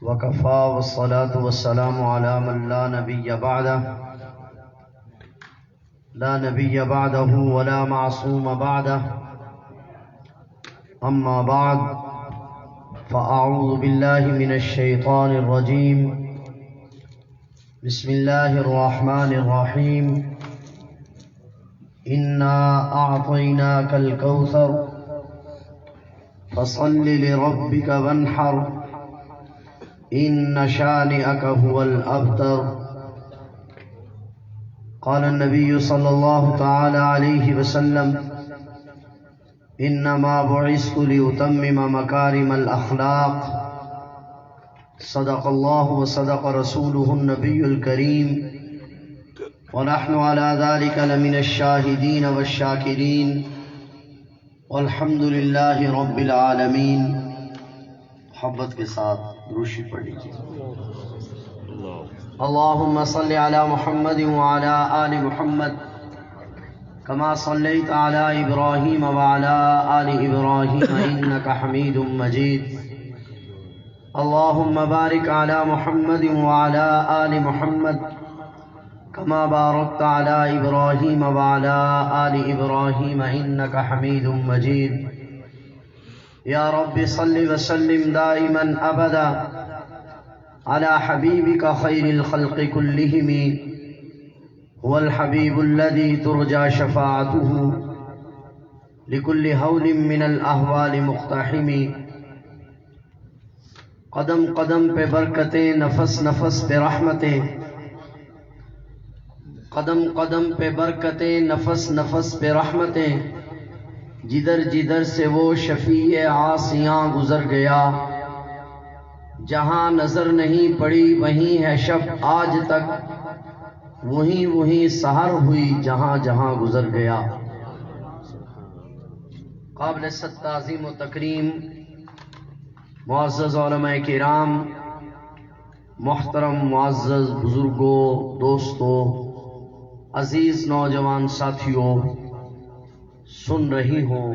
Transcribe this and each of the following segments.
وكفى والصلاة والسلام على من لا نبي بعده ولا معصوم بعده أما بعد فأعوذ بالله من الشيطان الرجيم بسم الله الرحمن الرحيم إنا أعطيناك الكوثر فصل لربك وانحر إن شانئك هو الأبتر. قال النبي صلى الله تعالى عليه وسلم إنما بعثت لأتمم مكارم الأخلاق. صدق الله وصدق رسوله النبي الكريم ونحن على ذلك لمن الشاهدين والشاكرين والحمد لله رب العالمين. محبت کے ساتھ دروشی پڑھ لیجیے. اللهم صل على محمد وعلى آل محمد كما صليت على إبراهيم وعلى آل إبراهيم إنك حميد مجيد. اللهم بارك على محمد وعلى آل محمد كما باركت على إبراهيم وعلى آل إبراهيم إنك حميد مجيد. يا رب صل وسلم دائما أبدا على حبيبك خير الخلق كلهم هو الحبيب الذي ترجى شفاعته لكل هول من الأهوال مقتحم. قدم قدم پہ برکتیں، نفس نفس پہ رحمتیں، قدم قدم پہ برکتیں، نفس نفس پہ رحمتیں، جدھر جدھر سے وہ شفیع عاصیاں گزر گیا. جہاں نظر نہیں پڑی وہیں ہے شب آج تک، وہیں سحر ہوئی جہاں جہاں گزر گیا. قابل تعظیم و تکریم معزز علماء کرام، محترم معزز بزرگوں، دوستوں، عزیز نوجوان ساتھیوں، سن رہی ہوں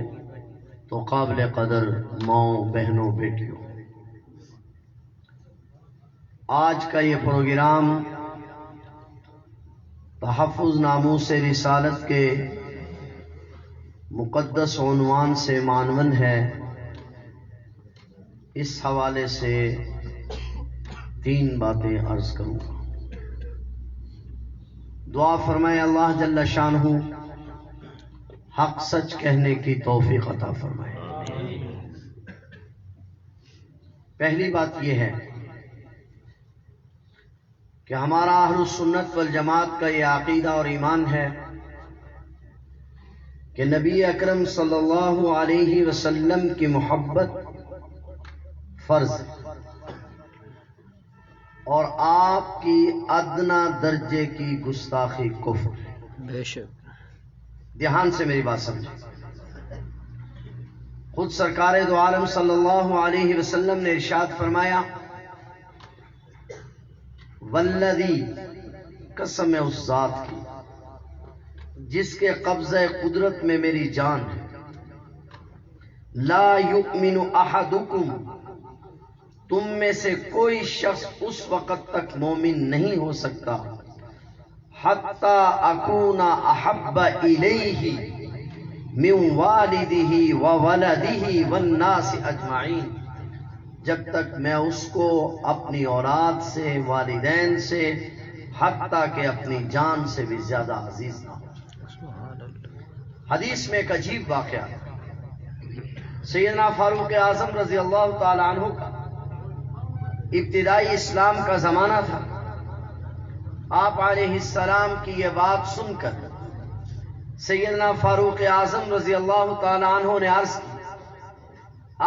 تو قابل قدر ماؤں، بہنوں، بیٹیوں، آج کا یہ پروگرام تحفظ ناموس رسالت کے مقدس عنوان سے معنون ہے. اس حوالے سے 3 باتیں عرض کروں گا. دعا فرمائے اللہ جل شانہ حق سچ کہنے کی توفیق عطا فرمائے. پہلی بات یہ ہے کہ ہمارا اہل السنت والجماعت کا یہ عقیدہ اور ایمان ہے کہ نبی اکرم صلی اللہ علیہ وسلم کی محبت فرض اور آپ کی ادنا درجے کی گستاخی کفر. بے شک. دھیان سے میری بات سمجھیں. خود سرکار دو عالم صلی اللہ علیہ وسلم نے ارشاد فرمایا، والذی، قسم ہے اس ذات کی جس کے قبضہ قدرت میں میری جان ہے، لا یؤمن احدکم، تم میں سے کوئی شخص اس وقت تک مومن نہیں ہو سکتا حتی اکون احب الیہ من والدہ وولدہ والناس اجمعین، جب تک میں اس کو اپنی اولاد سے، والدین سے، حتیٰ کہ اپنی جان سے بھی زیادہ عزیز نہ ہوں. حدیث میں ایک عجیب واقعہ، سیدنا فاروق اعظم رضی اللہ تعالی عنہ کا ابتدائی اسلام کا زمانہ تھا. آپ علیہ السلام کی یہ بات سن کر سیدنا فاروق اعظم رضی اللہ تعالی عنہ نے عرض کی،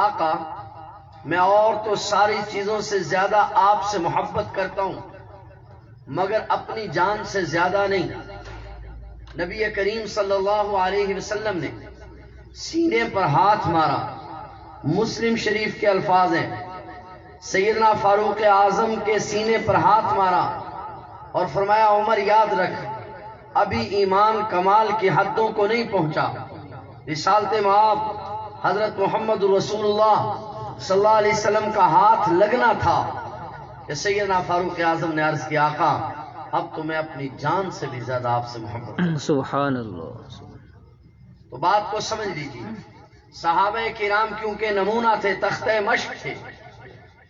آقا میں اور تو ساری چیزوں سے زیادہ آپ سے محبت کرتا ہوں مگر اپنی جان سے زیادہ نہیں. نبی کریم صلی اللہ علیہ وسلم نے سینے پر ہاتھ مارا. مسلم شریف کے الفاظ ہیں، سیدنا فاروق اعظم کے سینے پر ہاتھ مارا اور فرمایا، عمر یاد رکھ ابھی ایمان کمال کی حدوں کو نہیں پہنچا. رسالت مآب حضرت محمد رسول اللہ صلی اللہ علیہ وسلم کا ہاتھ لگنا تھا کہ سیدنا فاروق اعظم نے عرض کیا آقا اب تو میں اپنی جان سے بھی زیادہ آپ سے محبت کرتا ہوں۔ سبحان اللہ۔ تو بات کو سمجھ لیجیے، صحابہ کرام کیونکہ نمونہ تھے، تختہ مشق تھے،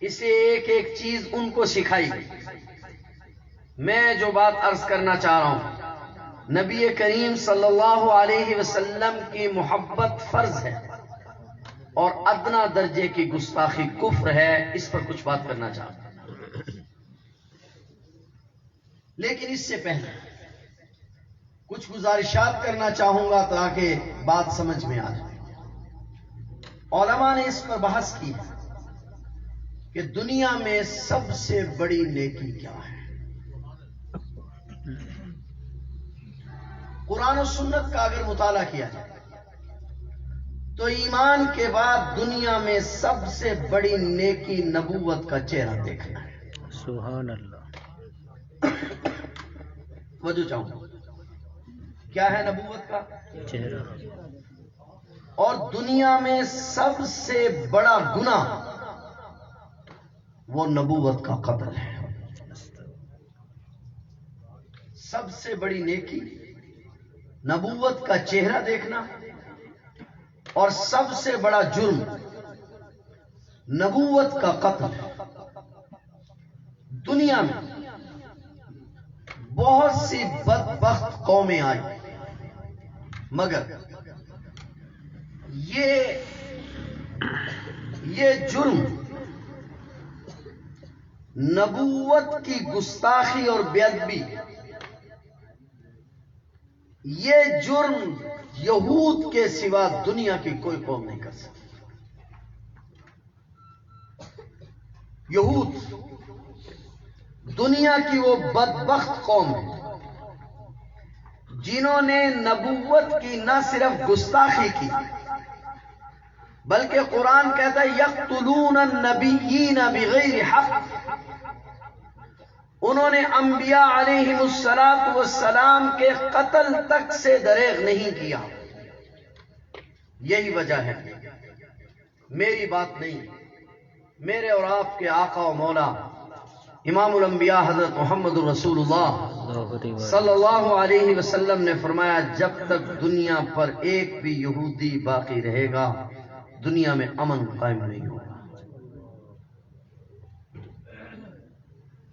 اسے ایک ایک چیز ان کو سکھائی گئی۔ میں جو بات عرض کرنا چاہ رہا ہوں، نبی کریم صلی اللہ علیہ وسلم کی محبت فرض ہے اور ادنا درجے کی گستاخی کفر ہے، اس پر کچھ بات کرنا چاہتا ہوں۔ لیکن اس سے پہلے کچھ گزارشات کرنا چاہوں گا تاکہ بات سمجھ میں آ جائے۔ علماء نے اس پر بحث کی ہے کہ دنیا میں سب سے بڑی نیکی کیا ہے۔ قرآن و سنت کا اگر مطالعہ کیا جائے تو ایمان کے بعد دنیا میں سب سے بڑی نیکی نبوت کا چہرہ دیکھنا ہے۔ سبحان اللہ۔ وجہ چاہوں کیا ہے نبوت کا چہرہ؟ اور دنیا میں سب سے بڑا گناہ وہ نبوت کا قتل ہے۔ سب سے بڑی نیکی نبوت کا چہرہ دیکھنا، اور سب سے بڑا جرم نبوت کا قتل ہے۔ دنیا میں بہت سی بدبخت قومیں آئی، مگر یہ جرم نبوت کی گستاخی اور بے ادبی، یہ جرم یہود کے سوا دنیا کی کوئی قوم نہیں کر سکتی۔ یہود دنیا کی وہ بدبخت قوم ہے جنہوں نے نبوت کی نہ صرف گستاخی کی بلکہ قرآن کہتا ہے یقتلون النبیین بغیر حق، انہوں نے انبیاء علیہم الصلاۃ والسلام کے قتل تک سے دریغ نہیں کیا۔ یہی وجہ ہے، میری بات نہیں، میرے اور آپ کے آقا و مولا امام الانبیاء حضرت محمد رسول اللہ صلی اللہ علیہ وسلم نے فرمایا جب تک دنیا پر ایک بھی یہودی باقی رہے گا دنیا میں امن قائم نہیں ہوگا۔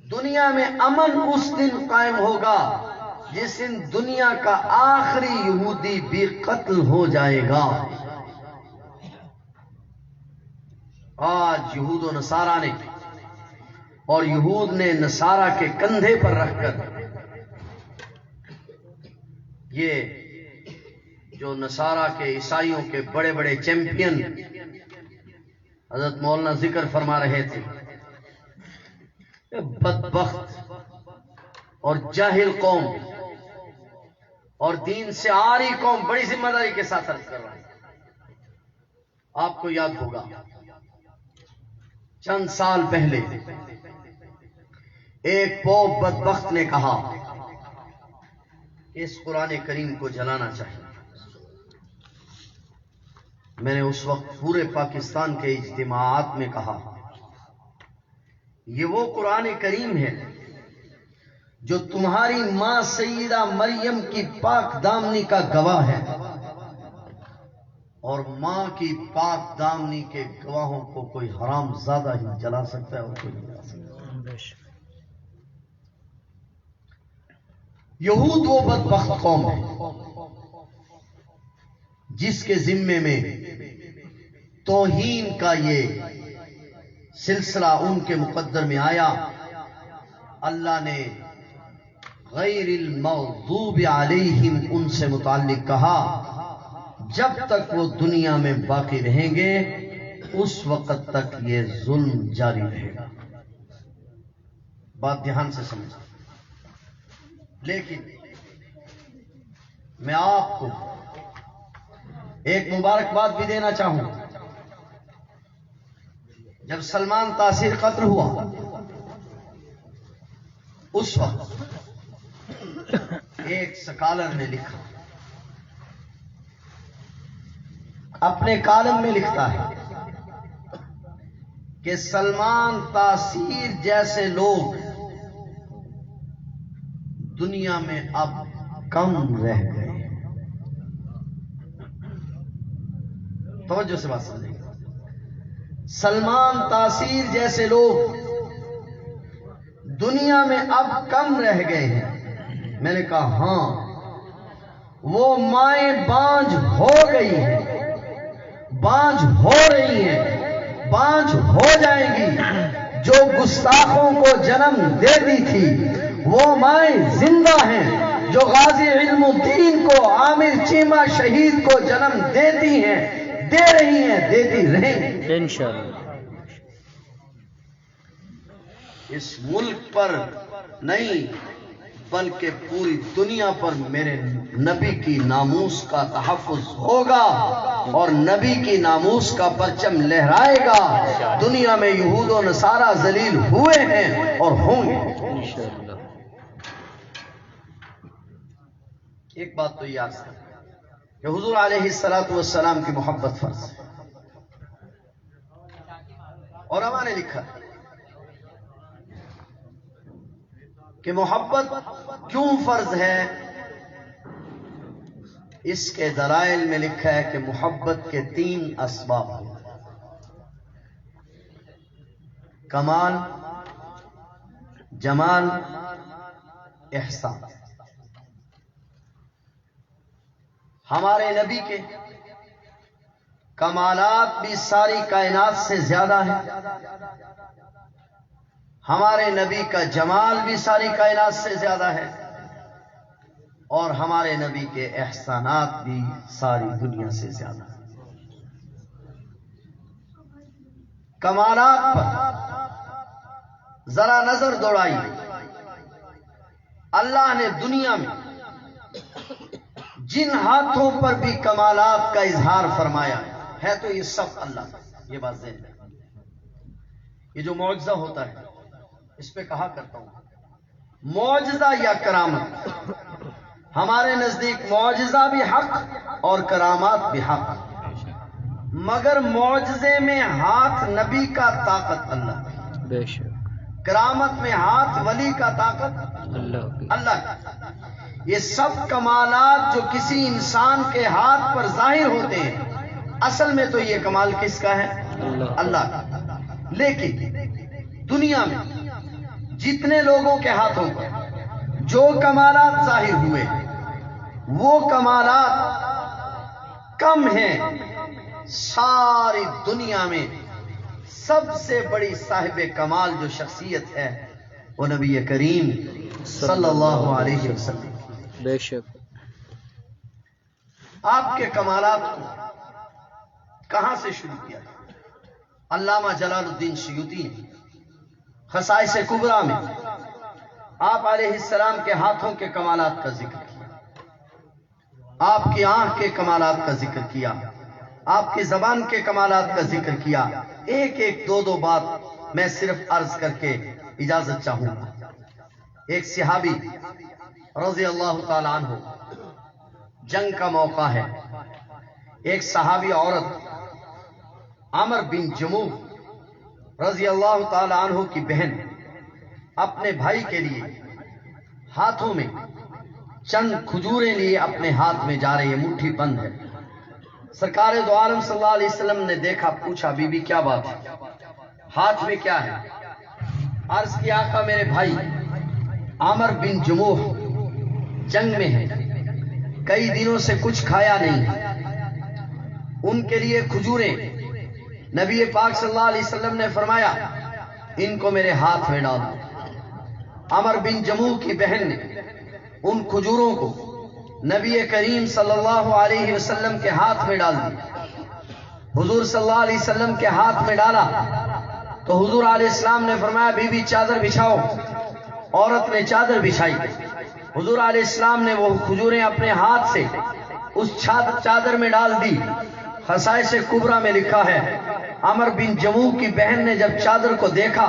دنیا میں امن اس دن قائم ہوگا جس دن دنیا کا آخری یہودی بھی قتل ہو جائے گا۔ آج یہود و نصارہ نے اور یہود نے نصارہ کے کندھے پر رکھ کر یہ جو نصارہ کے عیسائیوں کے بڑے بڑے چیمپئن حضرت مولانا ذکر فرما رہے تھے، بدبخت اور جاہل قوم اور دین سے عاری قوم بڑی ذمہ داری کے ساتھ عرض کر رہا ہے۔ آپ کو یاد ہوگا چند سال پہلے ایک پوپ بدبخت نے کہا کہ اس قرآن کریم کو جلانا چاہیے۔ میں نے اس وقت پورے پاکستان کے اجتماعات میں کہا یہ وہ قرآن کریم ہے جو تمہاری ماں سیدہ مریم کی پاک دامنی کا گواہ ہے، اور ماں کی پاک دامنی کے گواہوں کو کوئی حرام زادہ ہی جلا سکتا ہے اور کوئی نہیں جلا سکتا۔ یہود وہ بدبخت قوم ہے جس کے ذمے میں توہین کا یہ سلسلہ ان کے مقدر میں آیا۔ اللہ نے غیر المغضوب علیہم ان سے متعلق کہا جب تک وہ دنیا میں باقی رہیں گے اس وقت تک یہ ظلم جاری رہے گا۔ بات دھیان سے سمجھیں۔ لیکن میں آپ کو ایک مبارکباد بھی دینا چاہوں۔ جب سلمان تاثیر قتل ہوا اس وقت ایک سکالر نے لکھا، اپنے کالم میں لکھتا ہے کہ سلمان تاثیر جیسے لوگ دنیا میں اب کم رہ گئے. توجہ سے بات سمجھیں. سلمان تاثیر جیسے لوگ دنیا میں اب کم رہ گئے ہیں. میں نے کہا ہاں، وہ مائیں بانجھ ہو گئی ہیں، بانجھ ہو رہی ہیں، بانجھ ہو جائیں گی. جو گستاخوں کو جنم دیتی تھی وہ مائیں زندہ ہیں. جو غازی علم الدین کو، عامر چیمہ شہید کو جنم دیتی ہیں، دے رہی ہیں، دیتی رہیں. انشاءاللہ. اس ملک پر نہیں بلکہ پوری دنیا پر میرے نبی کی ناموس کا تحفظ ہوگا اور نبی کی ناموس کا پرچم لہرائے گا. دنیا میں یہود و نصارہ ذلیل ہوئے ہیں اور ہوں گے انشاءاللہ. ایک بات تو یاد ہے کہ حضور علیہ الصلوۃ والسلام کی محبت فرض ہے. علماء نے لکھا کہ محبت کیوں فرض ہے. اس کے دلائل میں لکھا ہے کہ محبت کے 3 اسباب ہیں: کمال، جمال، احسان. ہمارے نبی کے کمالات بھی ساری کائنات سے زیادہ ہیں، ہمارے نبی کا جمال بھی ساری کائنات سے زیادہ ہے، اور ہمارے نبی کے احسانات بھی ساری دنیا سے زیادہ ہیں. کمالات پر ذرا نظر دوڑائیے. اللہ نے دنیا میں جن ہاتھوں پر بھی کمالات کا اظہار فرمایا ہے تو یہ سب اللہ کا. یہ بات ذہن میں. یہ جو معجزہ ہوتا ہے اس پہ کہا کرتا ہوں معجزہ یا کرامت. ہمارے نزدیک معجزہ بھی حق اور کرامات بھی حق، مگر معجزے میں ہاتھ نبی کا طاقت اللہ کی، بے شک. کرامت میں ہاتھ ولی کا طاقت اللہ کی. یہ سب کمالات جو کسی انسان کے ہاتھ پر ظاہر ہوتے ہیں اصل میں تو یہ کمال کس کا ہے؟ اللہ کا. لیکن دنیا میں جتنے لوگوں کے ہاتھوں پر جو کمالات ظاہر ہوئے وہ کمالات کم ہیں. ساری دنیا میں سب سے بڑی صاحب کمال جو شخصیت ہے وہ نبی کریم صلی اللہ علیہ وسلم. بے شک. آپ کے کمالات کو کہاں سے شروع کیا؟ علامہ جلال الدین سیوطی نے خصائص کبریٰ میں آپ علیہ السلام کے ہاتھوں کے کمالات کا ذکر کیا، آپ کی آنکھ کے کمالات کا ذکر کیا، آپ کی زبان کے کمالات کا ذکر کیا. ایک ایک دو بات میں صرف عرض کر کے اجازت چاہوں گا. ایک صحابی رضی اللہ تعالی عنہ، جنگ کا موقع ہے، ایک صحابی عورت عمر بن جموح رضی اللہ تعالی عنہ کی بہن اپنے بھائی کے لیے ہاتھوں میں چند کھجوریں لیے اپنے ہاتھ میں جا رہی ہے، مٹھی بند ہے. سرکار دو عالم صلی اللہ علیہ وسلم نے دیکھا، پوچھا بی بی کیا بات ہے، ہاتھ میں کیا ہے؟ عرض کیا آقا میرے بھائی عمر بن جموح جنگ میں ہے، کئی دنوں سے کچھ کھایا نہیں، ان کے لیے کھجوریں. نبی پاک صلی اللہ علیہ وسلم نے فرمایا ان کو میرے ہاتھ میں ڈال دو. عمر بن جموح کی بہن نے ان کھجوروں کو نبی کریم صلی اللہ علیہ وسلم کے ہاتھ میں ڈال دی. حضور صلی اللہ علیہ وسلم کے ہاتھ میں ڈالا تو حضور علیہ السلام نے فرمایا بی بی چادر بچھاؤ. عورت نے چادر بچھائی. حضور علیہ السلام نے وہ کھجوریں اپنے ہاتھ سے اس چادر میں ڈال دی. خصائص کبریٰ میں لکھا ہے عمر بن جموح کی بہن نے جب چادر کو دیکھا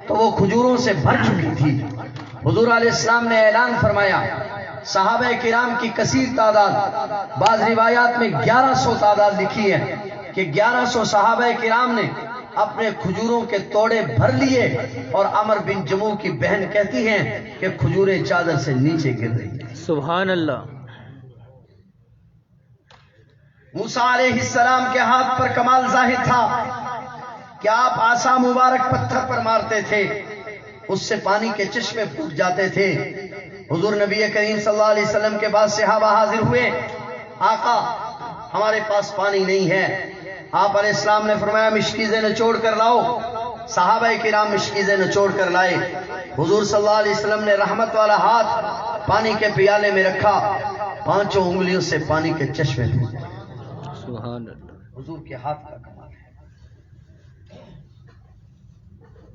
تو وہ کھجوروں سے بھر چکی تھی. حضور علیہ السلام نے اعلان فرمایا، صحابہ کرام کی کثیر تعداد، بعض روایات میں 1100 تعداد لکھی ہے کہ 1100 صحابہ کرام نے اپنے کھجوروں کے توڑے بھر لیے اور عمر بن جموح کی بہن کہتی ہیں کہ کھجوریں چادر سے نیچے گر رہی ہیں۔ سبحان اللہ۔ موسیٰ علیہ السلام کے ہاتھ پر کمال ظاہر تھا کہ آپ عصا مبارک پتھر پر مارتے تھے، اس سے پانی کے چشمے پھوٹ جاتے تھے۔ حضور نبی کریم صلی اللہ علیہ وسلم کے بعد صحابہ حاضر ہوئے، آقا ہمارے پاس پانی نہیں ہے۔ آپ علیہ السلام نے فرمایا مشکیزیں نچوڑ کر لاؤ۔ صحابہ کرام مشکیزیں نچوڑ کر لائے۔ حضور صلی اللہ علیہ وسلم نے رحمت والا ہاتھ پانی کے پیالے میں رکھا، پانچوں انگلیوں سے پانی کے چشمے پھوٹے۔ سبحان اللہ۔ حضور کے ہاتھ کا کمال ہے۔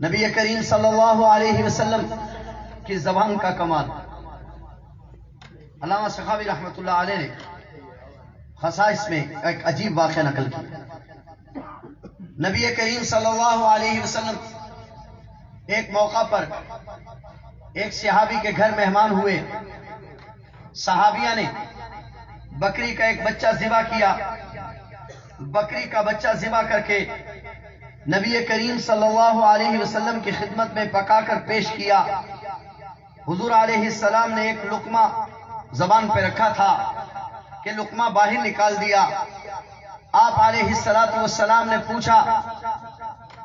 نبی کریم صلی اللہ علیہ وسلم کی زبان کا کمال۔ علامہ سخاوی رحمۃ اللہ علیہ نے خصائص میں ایک عجیب واقعہ نقل کیا۔ نبی کریم صلی اللہ علیہ وسلم ایک موقع پر ایک صحابی کے گھر مہمان ہوئے۔ صحابیہ نے بکری کا ایک بچہ ذبح کیا۔ بکری کا بچہ ذبح کر کے نبی کریم صلی اللہ علیہ وسلم کی خدمت میں پکا کر پیش کیا۔ حضور علیہ السلام نے ایک لقمہ زبان پہ رکھا تھا کہ لقمہ باہر نکال دیا۔ آپ علیہ السلام نے پوچھا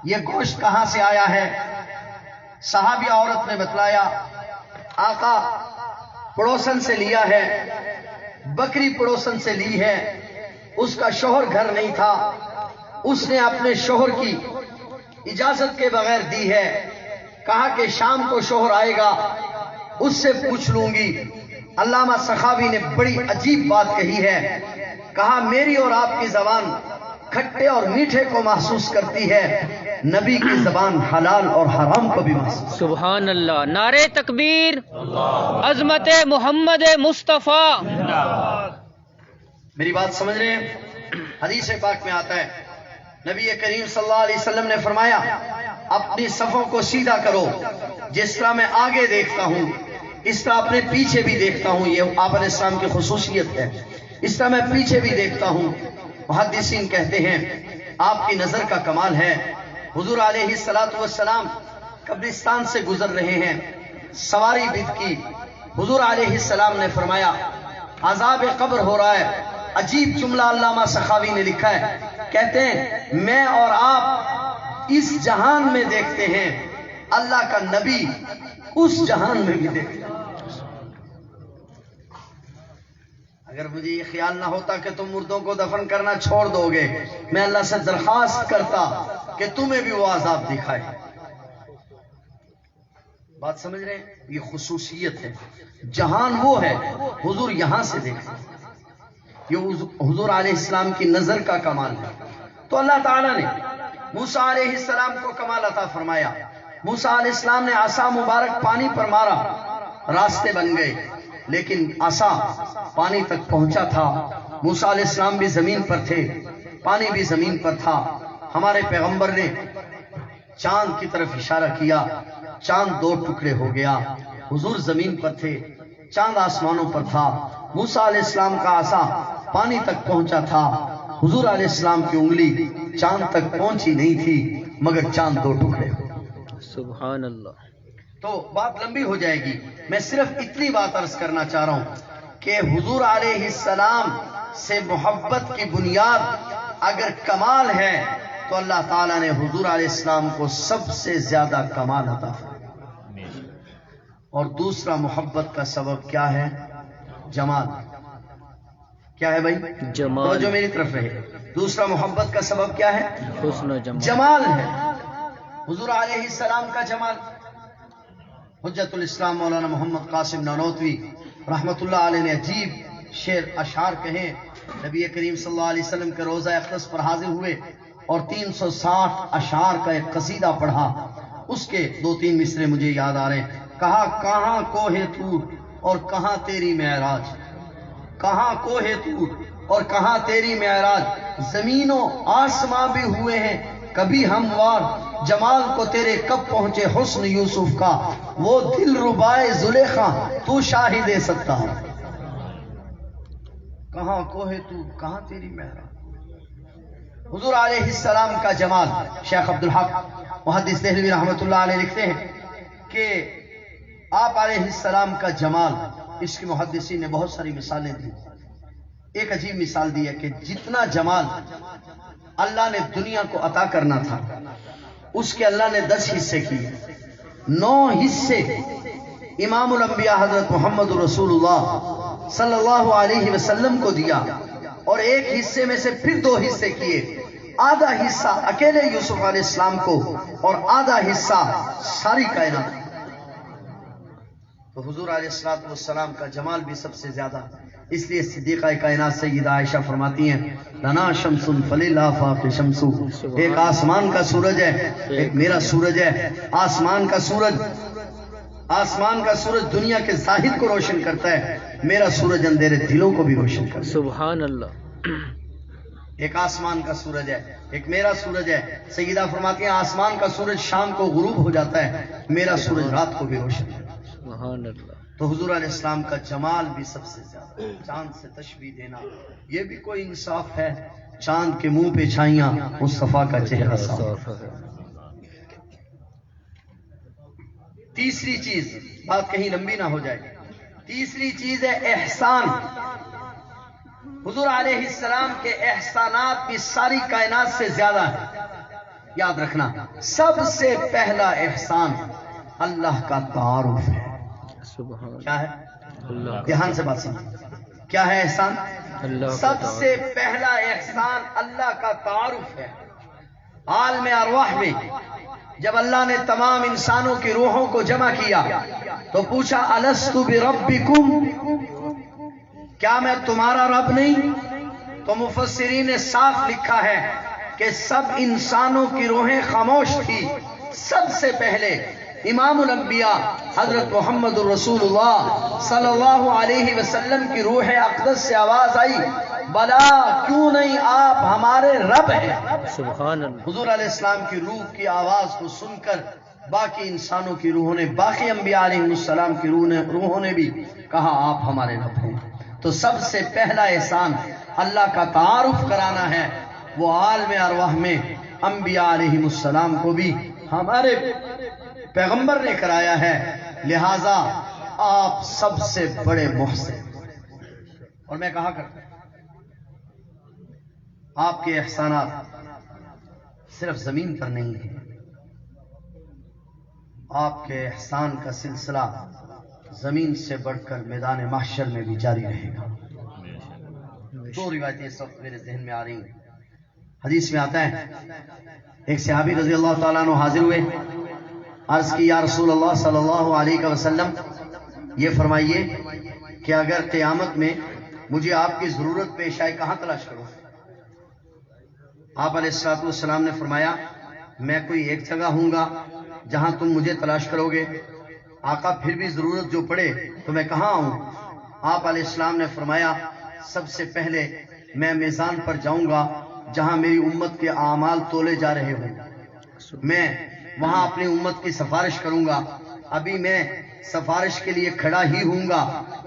یہ گوشت کہاں سے آیا ہے؟ صحابی عورت نے بتلایا آقا پڑوسن سے لیا ہے، بکری پڑوسن سے لی ہے، اس کا شوہر گھر نہیں تھا، اس نے اپنے شوہر کی اجازت کے بغیر دی ہے، کہا کہ شام کو شوہر آئے گا اس سے پوچھ لوں گی۔ علامہ سخاوی نے بڑی عجیب بات کہی ہے، کہا میری اور آپ کی زبان کھٹے اور میٹھے کو محسوس کرتی ہے، نبی کی زبان حلال اور حرام کو بھی محسوس۔ سبحان اللہ۔ نعرہ تکبیر، عظمت محمد مصطفیٰ۔ میری بات سمجھ رہے ہیں؟ حدیث پاک میں آتا ہے نبی کریم صلی اللہ علیہ وسلم نے فرمایا اپنی صفوں کو سیدھا کرو، جس طرح میں آگے دیکھتا ہوں اس طرح اپنے پیچھے بھی دیکھتا ہوں۔ یہ آپ علیہ السلام کی خصوصیت ہے، اس طرح میں پیچھے بھی دیکھتا ہوں۔ محدثین کہتے ہیں آپ کی نظر کا کمال ہے۔ حضور علیہ السلام قبرستان سے گزر رہے ہیں، سواری بت کی۔ حضور علیہ السلام نے فرمایا عذاب قبر ہو رہا ہے۔ عجیب جملہ علامہ سخاوی نے لکھا ہے، کہتے ہیں میں اور آپ اس جہان میں دیکھتے ہیں، اللہ کا نبی اس جہان میں بھی دیکھتے ہیں۔ اگر مجھے یہ خیال نہ ہوتا کہ تم مردوں کو دفن کرنا چھوڑ دو گے، میں اللہ سے درخواست کرتا کہ تمہیں بھی وہ عذاب دکھائے۔ بات سمجھ رہے ہیں؟ یہ خصوصیت ہے، جہان وہ ہے، حضور یہاں سے دیکھتے ہیں۔ یہ حضور علیہ السلام کی نظر کا کمال ہے۔ تو اللہ تعالیٰ نے موسیٰ علیہ السلام کو کمال عطا فرمایا۔ موسیٰ علیہ السلام نے عصا مبارک پانی پر مارا، راستے بن گئے، لیکن عصا پانی تک پہنچا تھا۔ موسیٰ علیہ السلام بھی زمین پر تھے، پانی بھی زمین پر تھا۔ ہمارے پیغمبر نے چاند کی طرف اشارہ کیا، چاند دو ٹکڑے ہو گیا۔ حضور زمین پر تھے، چاند آسمانوں پر تھا۔ موسیٰ علیہ السلام کا عصا پانی تک پہنچا تھا، حضور علیہ السلام کی انگلی چاند تک پہنچی نہیں تھی، مگر چاند دو ٹکڑے ہو گئے۔ سبحان اللہ۔ تو بات لمبی ہو جائے گی، میں صرف اتنی بات عرض کرنا چاہ رہا ہوں کہ حضور علیہ السلام سے محبت کی بنیاد اگر کمال ہے تو اللہ تعالیٰ نے حضور علیہ السلام کو سب سے زیادہ کمال عطا فرمایا۔ اور دوسرا محبت کا سبب کیا ہے؟ جمال۔ کیا ہے بھائی؟ جمال۔ جو میری طرف رہے، دوسرا محبت کا سبب کیا ہے؟ حسن و جمال۔ جمال ہے۔ حضور علیہ السلام کا جمال۔ حجت الاسلام مولانا محمد قاسم نانوتوی رحمت اللہ علیہ نے عجیب شعر اشعار کہے۔ نبی کریم صلی اللہ علیہ وسلم کے روزہ اقدس پر حاضر ہوئے اور 360 اشعار کا ایک قصیدہ پڑھا۔ اس کے 2-3 مصرے مجھے یاد آ رہے ہیں۔ کہا کہاں کوہ طور اور کہاں تیری معراج، کہاں کوہ طور اور کہاں تیری معراج، زمین و آسماں بھی ہوئے ہیں کبھی ہموار، جمال کو تیرے کب پہنچے حسن یوسف کا، وہ دل ربائے زلیخا تو شاہد ستار۔ کہاں کوہ طور کہاں تیری معراج، حضور علیہ السلام کا جمال. شیخ عبدالحق محدث دہلوی رحمۃ اللہ علیہ لکھتے ہیں کہ آپ علیہ السلام کا جمال، اس کی محدثین نے بہت ساری مثالیں دی. ایک عجیب مثال دی ہے کہ جتنا جمال اللہ نے دنیا کو عطا کرنا تھا اس کے اللہ نے 10 حصے کیے. 9 حصے امام الانبیاء حضرت محمد رسول اللہ صلی اللہ علیہ وسلم کو دیا، اور ایک حصے میں سے پھر 2 حصے کیے. آدھا حصہ اکیلے یوسف علیہ السلام کو اور آدھا حصہ ساری کائنات. تو حضور علیہ السلام کا جمال بھی سب سے زیادہ، اس لیے صدیقہ کائنات سیدہ عائشہ فرماتی ہیں لنا شمس فلیلہ فاق شمس، ایک آسمان کا سورج ہے، ایک میرا سورج ہے. آسمان کا سورج دنیا کے ظاہر کو روشن کرتا ہے، میرا سورج اندھیرے دلوں کو بھی روشن کرتا ہے. سبحان اللہ. ایک آسمان کا سورج ہے، ایک میرا سورج ہے. سیدہ فرماتی ہیں آسمان کا سورج شام کو غروب ہو جاتا ہے، میرا سورج رات کو بھی روشن کرتا ہے. سبحان اللہ. تو حضور علیہ السلام کا جمال بھی سب سے زیادہ. چاند سے تشبیہ دینا یہ بھی کوئی انصاف ہے؟ چاند کے منہ پہ چھائیاں مصطفیٰ کا چہرہ صاف. تیسری چیز، بات کہیں لمبی نہ ہو جائے، تیسری چیز ہے احسان. حضور علیہ السلام کے احسانات بھی ساری کائنات سے زیادہ ہیں. یاد رکھنا، سب سے پہلا احسان اللہ کا تعارف ہے. کیا ہے؟ دھیان سے بات سمجھ. کیا ہے احسان؟ سب سے پہلا احسان اللہ کا تعارف ہے. عالم ارواح میں جب اللہ نے تمام انسانوں کی روحوں کو جمع کیا تو پوچھا الست بربکم، کیا میں تمہارا رب نہیں؟ تو مفسرین نے صاف لکھا ہے کہ سب انسانوں کی روحیں خاموش تھی. سب سے پہلے امام الانبیاء حضرت محمد رسول اللہ صلی اللہ علیہ وسلم کی روح اقدس سے آواز آئی بلا کیوں نہیں آپ ہمارے رب ہیں. سبحان اللہ. حضور علیہ السلام کی روح کی آواز کو سن کر باقی انسانوں کی روحوں نے، باقی انبیاء علیہ السلام کی روحوں نے بھی کہا آپ ہمارے رب ہیں. تو سب سے پہلا احسان اللہ کا تعارف کرانا ہے. وہ عالم ارواح میں انبیاء علیہ السلام کو بھی ہمارے پیغمبر نے کرایا ہے، لہذا آپ سب سے بڑے محسن. اور میں کہا کرتا ہوں آپ کے احسانات صرف زمین پر نہیں ہیں، آپ کے احسان کا سلسلہ زمین سے بڑھ کر میدان محشر میں بھی جاری رہے گا. 2 روایتیں اس وقت میرے ذہن میں آ رہی ہیں. حدیث میں آتا ہے ایک صحابی رضی اللہ تعالیٰ عنہ حاضر ہوئے، عرض کی یا رسول اللہ صلی اللہ علیہ وسلم یہ فرمائیے کہ اگر قیامت میں مجھے آپ کی ضرورت پیش آئے کہاں تلاش کروں؟ آپ علیہ السلام نے فرمایا میں کوئی ایک جگہ ہوں گا جہاں تم مجھے تلاش کرو گے. آقا پھر بھی ضرورت جو پڑے تو میں کہاں آؤں؟ آپ علیہ السلام نے فرمایا سب سے پہلے میں میزان پر جاؤں گا جہاں میری امت کے اعمال تولے جا رہے ہوں. میں وہاں اپنی امت کی سفارش کروں گا. ابھی میں سفارش کے لیے کھڑا ہی ہوں گا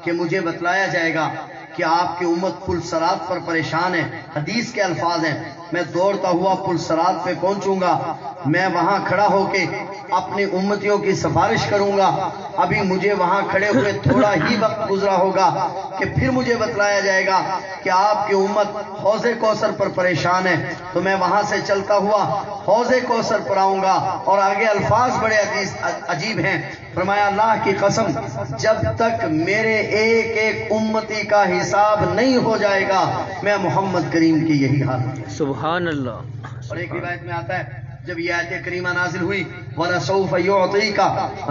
کہ مجھے بتلایا جائے گا کہ آپ کی امت پل صراط پر پریشان ہے. حدیث کے الفاظ ہیں میں دوڑتا ہوا پل صراط پہ پہنچوں گا، میں وہاں کھڑا ہو کے اپنی امتیوں کی سفارش کروں گا. ابھی مجھے وہاں کھڑے ہوئے تھوڑا ہی وقت گزرا ہوگا کہ پھر مجھے بتلایا جائے گا کہ آپ کی امت حوض کوثر پر پریشان ہے. تو میں وہاں سے چلتا ہوا حوض کوثر پر آؤں گا. اور آگے الفاظ بڑے عجیب ہیں، فرمایا اللہ کی قسم جب تک میرے ایک ایک امتی کا حساب نہیں ہو جائے گا میں محمد کریم کی یہی حال ہے. سبحان اللہ. اور ایک روایت میں آتا ہے جب یہ آیت کریمہ نازل ہوئی وَلَسَوْفَ يُعْطِيكَ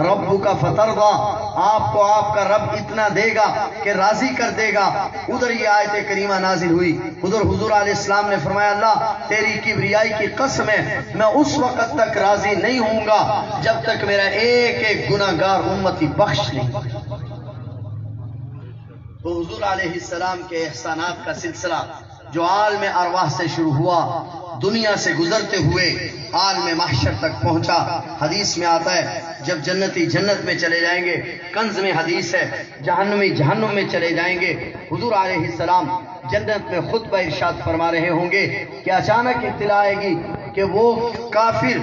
رَبُّكَ فَتَرْضَىٰ، آپ کو آپ کا رب اتنا دے گا کہ راضی کر دے گا. ادھر یہ آیت کریمہ نازل ہوئی، ادھر حضور علیہ السلام نے فرمایا اللہ تیری کبریائی کی قسم ہے میں اس وقت تک راضی نہیں ہوں گا جب تک میرا ایک ایک گناہگار امتی بخش نہیں. تو حضور علیہ السلام کے احسانات کا سلسلہ جو عالم ارواح سے شروع ہوا دنیا سے گزرتے ہوئے عالم محشر تک پہنچا. حدیث میں آتا ہے جب جنتی جنت میں چلے جائیں گے، کنز میں حدیث ہے جہنمی جہنم میں چلے جائیں گے. حضور علیہ السلام جنت میں خطبہ ارشاد فرما رہے ہوں گے کہ اچانک اطلاع آئے گی کہ وہ کافر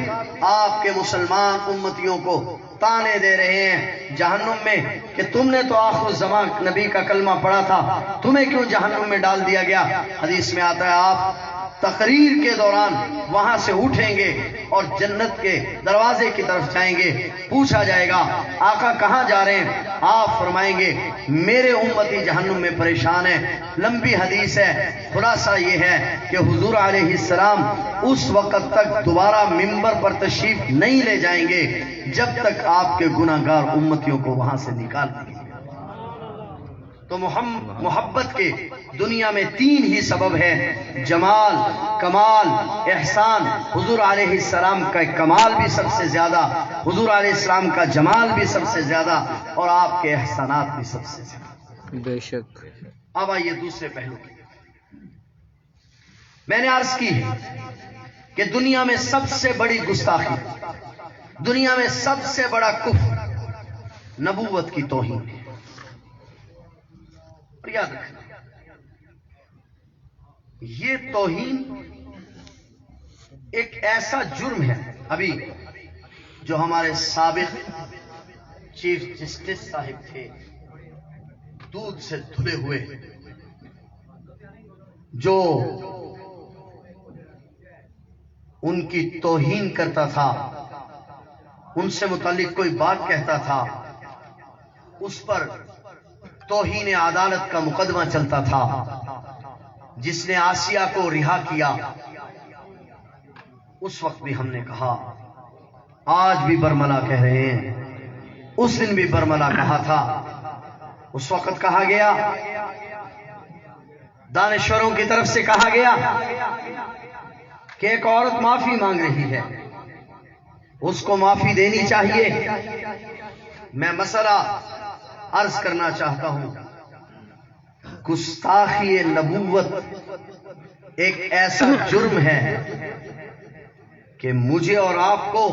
آپ کے مسلمان امتیوں کو تانے دے رہے ہیں جہنم میں کہ تم نے تو آخر الزمان نبی کا کلمہ پڑھا تھا، تمہیں کیوں جہنم میں ڈال دیا گیا؟ حدیث میں آتا ہے آپ تقریر کے دوران وہاں سے اٹھیں گے اور جنت کے دروازے کی طرف جائیں گے، پوچھا جائے گا آقا کہاں جا رہے ہیں؟ آپ فرمائیں گے میرے امتی جہنم میں پریشان ہے۔ لمبی حدیث ہے، خلاصہ یہ ہے کہ حضور علیہ السلام اس وقت تک دوبارہ ممبر پر تشریف نہیں لے جائیں گے جب تک آپ کے گناہ گار امتیوں کو وہاں سے نکال دیں گے۔ تو محبت کے دنیا میں تین ہی سبب ہے، جمال، کمال، احسان۔ حضور علیہ السلام کا کمال بھی سب سے زیادہ، حضور علیہ السلام کا جمال بھی سب سے زیادہ، اور آپ کے احسانات بھی سب سے زیادہ۔ بے شک۔ اب آئیے دوسرے پہلو کی۔ میں نے عرض کی کہ دنیا میں سب سے بڑی گستاخی، دنیا میں سب سے بڑا کفر نبوت کی توہین ہے۔ اور یاد رکھنا یہ توہین ایک ایسا جرم ہے، ابھی جو ہمارے سابق چیف جسٹس صاحب تھے دودھ سے دھلے ہوئے، جو ان کی توہین کرتا تھا، ان سے متعلق کوئی بات کہتا تھا، اس پر توہین عدالت کا مقدمہ چلتا تھا، جس نے آسیہ کو رہا کیا۔ اس وقت بھی ہم نے کہا، آج بھی برملا کہہ رہے ہیں، اس دن بھی برملا کہا تھا۔ اس وقت کہا گیا، دانشوروں کی طرف سے کہا گیا کہ ایک عورت معافی مانگ رہی ہے، اس کو معافی دینی چاہیے۔ میں مسئلہ عرض کرنا چاہتا ہوں، گستاخی نبوت ایک ایسا جرم ہے کہ مجھے اور آپ کو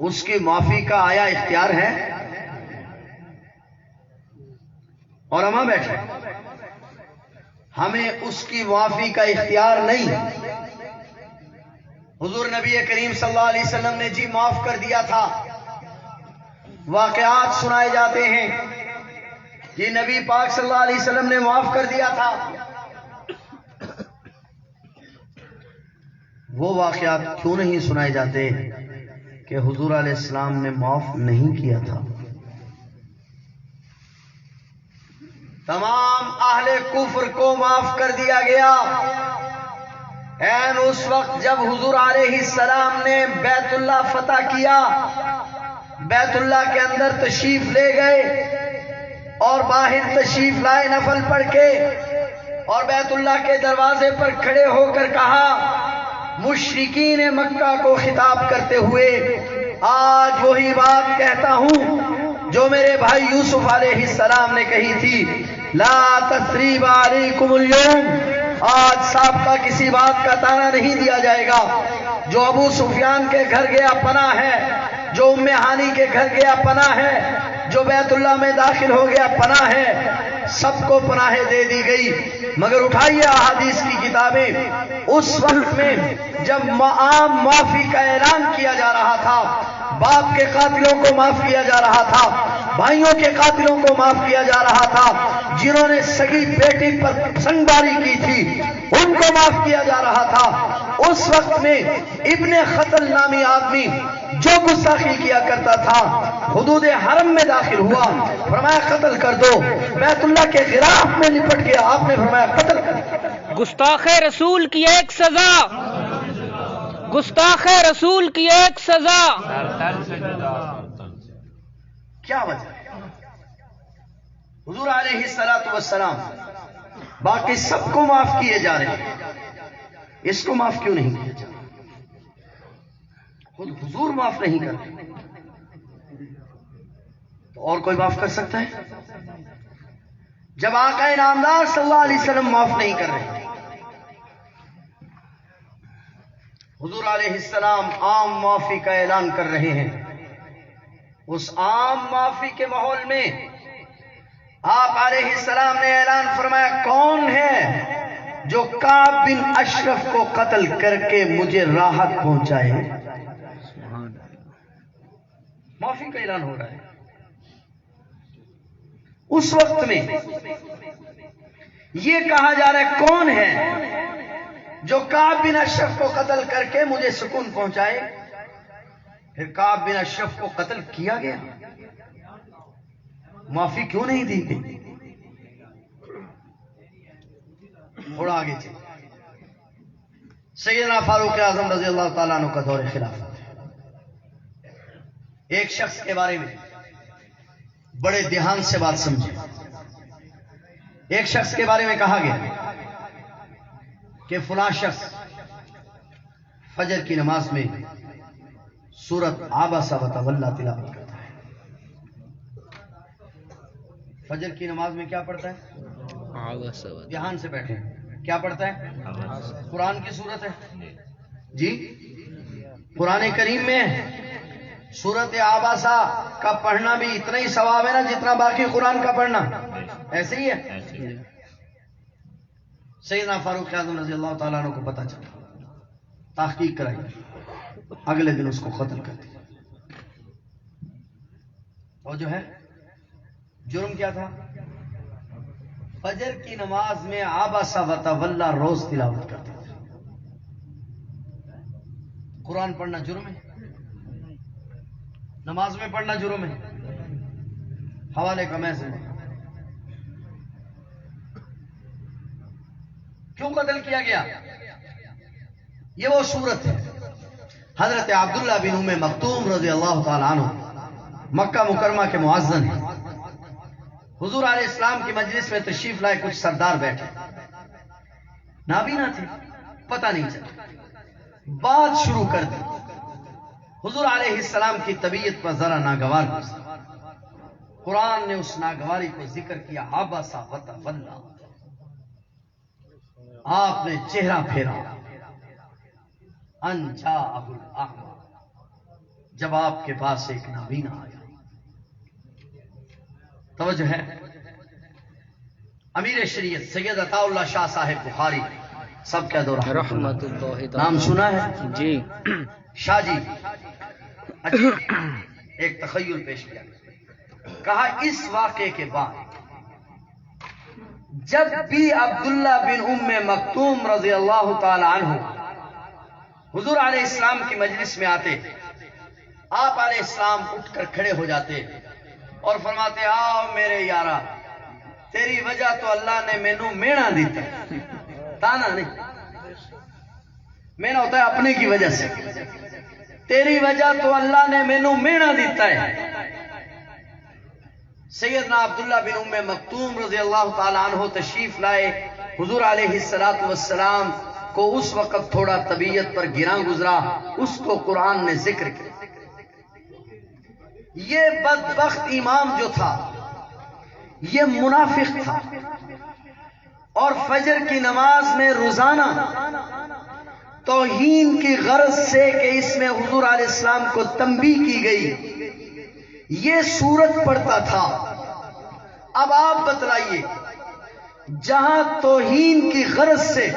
اس کی معافی کا آیا اختیار ہے؟ اور ہم بیٹھے، ہمیں اس کی معافی کا اختیار نہیں۔ حضور نبی کریم صلی اللہ علیہ وسلم نے جی معاف کر دیا تھا، واقعات سنائے جاتے ہیں کہ نبی پاک صلی اللہ علیہ وسلم نے معاف کر دیا تھا۔ وہ واقعات کیوں نہیں سنائے جاتے کہ حضور علیہ السلام نے معاف نہیں کیا تھا؟ تمام اہل کفر کو معاف کر دیا گیا۔ این اس وقت جب حضور علیہ السلام نے بیت اللہ فتح کیا، بیت اللہ کے اندر تشریف لے گئے اور باہر تشریف لائے نفل پڑھ کے، اور بیت اللہ کے دروازے پر کھڑے ہو کر کہا، مشرکین مکہ کو خطاب کرتے ہوئے، آج وہی بات کہتا ہوں جو میرے بھائی یوسف علیہ السلام نے کہی تھی، لا تثریب علیکم اليوم، آج سابقہ کسی بات کا تانا نہیں دیا جائے گا۔ جو ابو سفیان کے گھر گیا پناہ ہے، جو ام ہانی کے گھر گیا پناہ ہے، جو بیت اللہ میں داخل ہو گیا پناہ ہے، سب کو پناہ دے دی گئی۔ مگر اٹھائیے احادیث کی کتابیں، اس وقت میں جب عام معافی کا اعلان کیا جا رہا تھا، باپ کے قاتلوں کو معاف کیا جا رہا تھا، بھائیوں کے قاتلوں کو معاف کیا جا رہا تھا، جنہوں نے سگی بیٹی پر سنگباری کی تھی ان کو معاف کیا جا رہا تھا، اس وقت میں ابن خطل نامی آدمی جو گستاخی کیا کرتا تھا حدود حرم میں داخل ہوا، فرمایا قتل کر دو، بیت اللہ کے غلاف میں لپٹ گیا، آپ نے فرمایا قتل کر دو۔ گستاخ رسول کی ایک سزا، گستاخ رسول کی ایک سزا۔ کیا وجہ ہے؟ حضور علیہ السلام باقی سب کو معاف کیے جا رہے ہیں، اس کو معاف کیوں نہیں کیا جا رہا؟ خود حضور معاف نہیں کر رہے تو اور کوئی معاف کر سکتا ہے؟ جب آقا انعامدار صلی اللہ علیہ وسلم معاف نہیں کر رہے، حضور علیہ السلام عام معافی کا اعلان کر رہے ہیں، اس عام معافی کے ماحول میں آپ علیہ السلام نے اعلان فرمایا کون ہے جو کعب بن اشرف کو قتل کر کے مجھے راحت پہنچائے؟ معافی کا اعلان ہو رہا ہے. اس وقت میں یہ کہا جا رہا ہے کون ہے جو کعب بن اشرف کو قتل کر کے مجھے سکون پہنچائے. پھر کعب بن اشرف کو قتل کیا گیا، معافی کیوں نہیں دی گئی؟ تھوڑا آگے چلے. سیدنا فاروق اعظم رضی اللہ تعالیٰ عنہ کا دور خلافت. ایک شخص کے بارے میں بڑے دھیان سے بات سمجھے. ایک شخص کے بارے میں کہا گیا کہ فلاں شخص فجر کی نماز میں سورت عبس وتولی تلاوت کرتا ہے. فجر کی نماز میں کیا پڑھتا ہے؟ دھیان سے بیٹھے. کیا پڑھتا ہے؟ قرآن کی سورت ہے جی. قرآن کریم میں سورت عبسہ کا پڑھنا بھی اتنا ہی ثواب ہے نا جتنا باقی قرآن کا پڑھنا. ایسے ہی ہے. سیدنا فاروق اعظم رضی اللہ تعالیٰ عنہ کو پتہ چلا، تحقیق کرائی، اگلے دن اس کو قتل کر دیا. اور جو ہے جرم کیا تھا؟ فجر کی نماز میں عبس وتولی روز تلاوت کرتے تھے. قرآن پڑھنا جرم ہے، نماز میں پڑھنا جرم ہے. حوالے کا میں سمجھ کیوں قتل کیا گیا؟ یہ وہ صورت ہے. حضرت عبداللہ بن ام مکتوم رضی اللہ تعالیٰ عنہ مکہ مکرمہ کے معزن ہیں. حضور علیہ السلام کی مجلس میں تشریف لائے. کچھ سردار بیٹھے، نابینا تھے، پتہ نہیں چلا. بات شروع کر دی. حضور علیہ السلام کی طبیعت پر ذرا ناگوار گزری. قرآن نے اس ناگواری کو ذکر کیا. عبس وتولی. آپ نے چہرہ پھیرا. ان جاءہ الاعمی. جب آپ کے پاس ایک نابینا آیا. توجہ ہے. امیر شریعت سید عطا اللہ شاہ صاحب بخاری سب کہہ دو رحمت اللہ، نام سنا ہے جی. شاہ جی ایک تخیل پیش کیا. کہا اس واقعے کے بعد جب بھی عبداللہ بن ام مکتوم رضی اللہ تعالی عنہ حضور علیہ السلام کی مجلس میں آتے، آپ علیہ السلام اٹھ کر کھڑے ہو جاتے اور فرماتے آؤ میرے یارا، تیری وجہ تو اللہ نے مینو مینا دیتا ہے. تانا نہیں، مینا ہوتا ہے اپنے کی وجہ سے. تیری وجہ تو اللہ نے مینو مینا دیتا ہے. سیدنا عبداللہ بن ام مکتوم رضی اللہ تعالی عنہ تشریف لائے. حضور علیہ السلام کو اس وقت تھوڑا طبیعت پر گراں گزرا. اس کو قرآن نے ذکر کیا. یہ بدبخت امام جو تھا یہ منافق تھا، اور فجر کی نماز میں روزانہ توہین کی غرض سے کہ اس میں حضور علیہ السلام کو تنبیہ کی گئی یہ سورت پڑھتا تھا. اب آپ بتلائیے، جہاں توہین کی غرض سے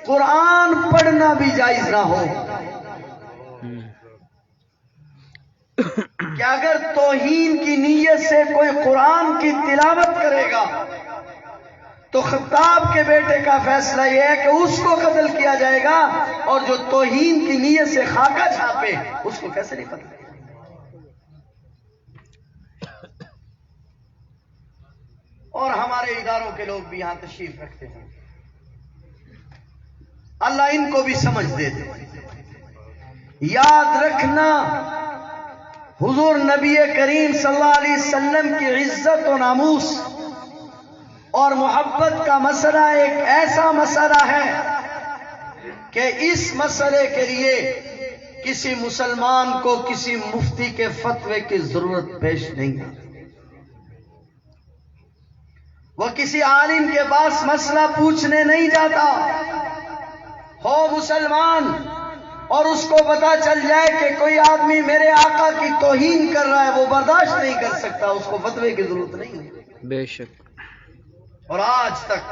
قرآن پڑھنا بھی جائز نہ ہو، کہ اگر توہین کی نیت سے کوئی قرآن کی تلاوت کرے گا تو خطاب کے بیٹے کا فیصلہ یہ ہے کہ اس کو قتل کیا جائے گا، اور جو توہین کی نیت سے خاکہ چھاپے اس کو کیسے نہیں قتل؟ اور ہمارے اداروں کے لوگ بھی یہاں تشریف رکھتے ہیں، اللہ ان کو بھی سمجھ دے دے. یاد رکھنا، حضور نبی کریم صلی اللہ علیہ وسلم کی عزت و ناموس اور محبت کا مسئلہ ایک ایسا مسئلہ ہے کہ اس مسئلے کے لیے کسی مسلمان کو کسی مفتی کے فتوے کی ضرورت پیش نہیں ہے. وہ کسی عالم کے پاس مسئلہ پوچھنے نہیں جاتا. ہو مسلمان اور اس کو پتا چل جائے کہ کوئی آدمی میرے آقا کی توہین کر رہا ہے، وہ برداشت نہیں کر سکتا، اس کو فتوے کی ضرورت نہیں ہے. بے شک. اور آج تک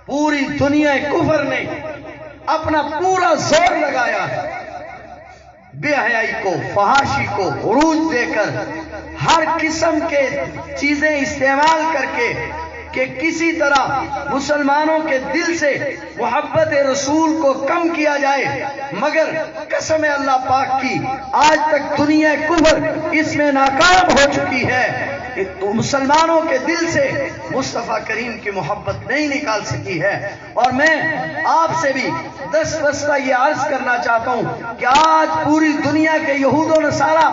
پوری دنیا کفر نے اپنا پورا زور لگایا ہے بے حیائی کو، فحاشی کو عروج دے کر، ہر قسم کے چیزیں استعمال کر کے کہ کسی طرح مسلمانوں کے دل سے محبت رسول کو کم کیا جائے، مگر قسم اللہ پاک کی آج تک دنیا کفر اس میں ناکام ہو چکی ہے کہ مسلمانوں کے دل سے مصطفیٰ کریم کی محبت نہیں نکال سکی ہے. اور میں آپ سے بھی دستہ یہ عرض کرنا چاہتا ہوں کہ آج پوری دنیا کے یہود و نصارہ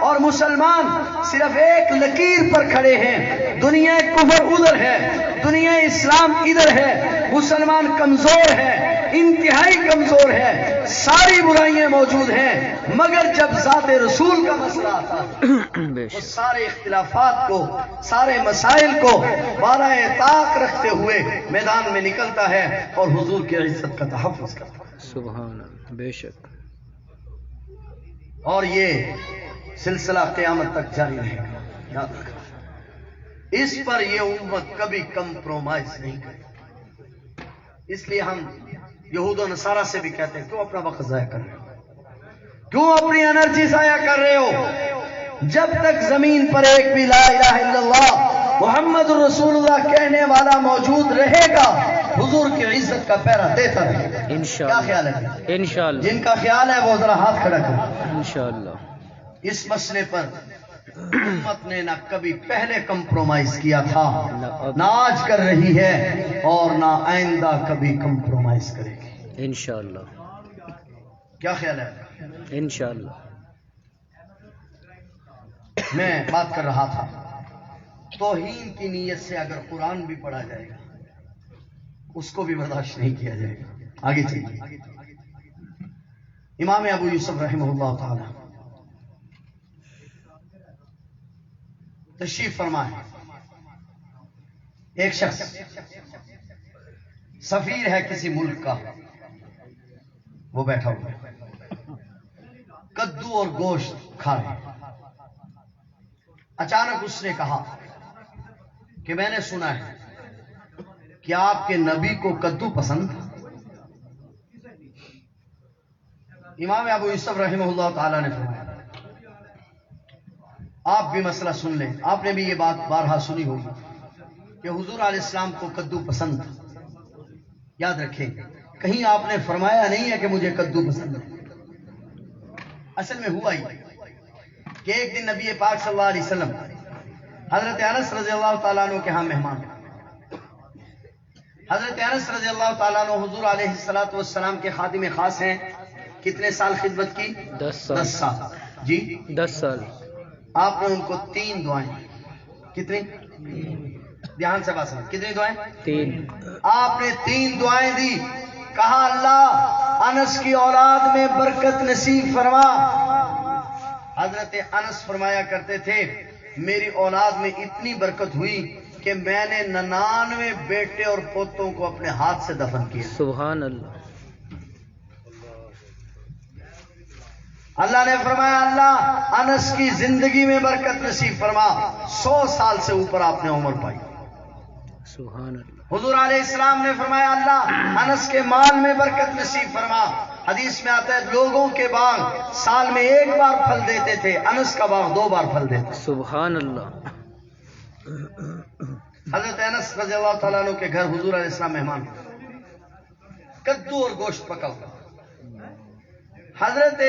اور مسلمان صرف ایک لکیر پر کھڑے ہیں. دنیا کفر ادھر ہے، دنیا اسلام ادھر ہے، مسلمان کمزور ہے، انتہائی کمزور ہے، ساری برائیاں موجود ہیں، مگر جب ذات رسول کا مسئلہ آتا ہے وہ سارے اختلافات کو، سارے مسائل کو بالائے طاق رکھتے ہوئے میدان میں نکلتا ہے اور حضور کی عزت کا تحفظ کرتا ہے. سبحان اللہ. بے شک. اور یہ سلسلہ قیامت تک جاری رہے گا. یاد رکھنا، اس پر یہ امت کبھی کمپرومائز نہیں کرے. اس لیے ہم یہود و نصارہ سے بھی کہتے ہیں کیوں اپنا وقت ضائع کر رہے ہو، کیوں اپنی انرجی ضائع کر رہے ہو؟ جب تک زمین پر ایک بھی لا الہ الا اللہ محمد رسول اللہ کہنے والا موجود رہے گا، حضور کی عزت کا پہرا دیتا رہے گا. کیا خیال ہے؟ انشاءاللہ. جن کا خیال ہے وہ ذرا ہاتھ کھڑا کریں. انشاءاللہ. اس مسئلے پر امت نے نہ کبھی پہلے کمپرومائز کیا تھا، نہ آج کر رہی ہے، اور نہ آئندہ کبھی کمپرومائز کرے گی انشاءاللہ. کیا خیال ہے؟ انشاءاللہ. میں بات کر رہا تھا توہین کی نیت سے اگر قرآن بھی پڑھا جائے گا اس کو بھی برداشت نہیں کیا جائے گا. آگے چلیے. امام ابو یوسف رحمہ اللہ تعالی تشریف فرمائے. ایک شخص سفیر ہے کسی ملک کا، وہ بیٹھا ہوا ہے، کدو اور گوشت کھا رہے ہیں. اچانک اس نے کہا کہ میں نے سنا ہے کہ آپ کے نبی کو کدو پسند تھا. امام ابو یوسف رحمہ اللہ تعالی نے فرمایا آپ بھی مسئلہ سن لیں. آپ نے بھی یہ بات بارہا سنی ہوگی کہ حضور علیہ السلام کو کدو پسند تھا. یاد رکھیں کہیں آپ نے فرمایا نہیں ہے کہ مجھے کدو پسند ہے. اصل میں ہوا ہی کہ ایک دن نبی پاک صلی اللہ علیہ وسلم حضرت انس رضی اللہ تعالیٰ عنہ کے ہاں مہمان. حضرت انس رضی اللہ تعالیٰ عنہ حضور علیہ السلام کے خادم خاص ہیں. کتنے سال خدمت کی؟ 10 سال. جی 10 سال. آپ نے ان کو 3 دعائیں. کتنی؟ دھیان سے بات سنیں. کتنی دعائیں؟ 3. آپ نے 3 دعائیں دی. کہا اللہ انس کی اولاد میں برکت نصیب فرما. حضرت انس فرمایا کرتے تھے میری اولاد میں اتنی برکت ہوئی کہ میں نے 99 بیٹے اور پوتوں کو اپنے ہاتھ سے دفن کیا. سبحان اللہ. اللہ نے فرمایا اللہ انس کی زندگی میں برکت نصیب فرما. 100 سال سے اوپر آپ نے عمر پائی. سبحان اللہ. حضور علیہ السلام نے فرمایا اللہ انس کے مال میں برکت نصیب فرما. حدیث میں آتا ہے لوگوں کے باغ سال میں 1 بار پھل دیتے تھے، انس کا باغ 2 بار پھل دیتا. سبحان اللہ. حضرت انس رضی اللہ تعالیٰ عنہ کے گھر حضور علیہ السلام مہمان، کدو اور گوشت پکا ہوا. حضرت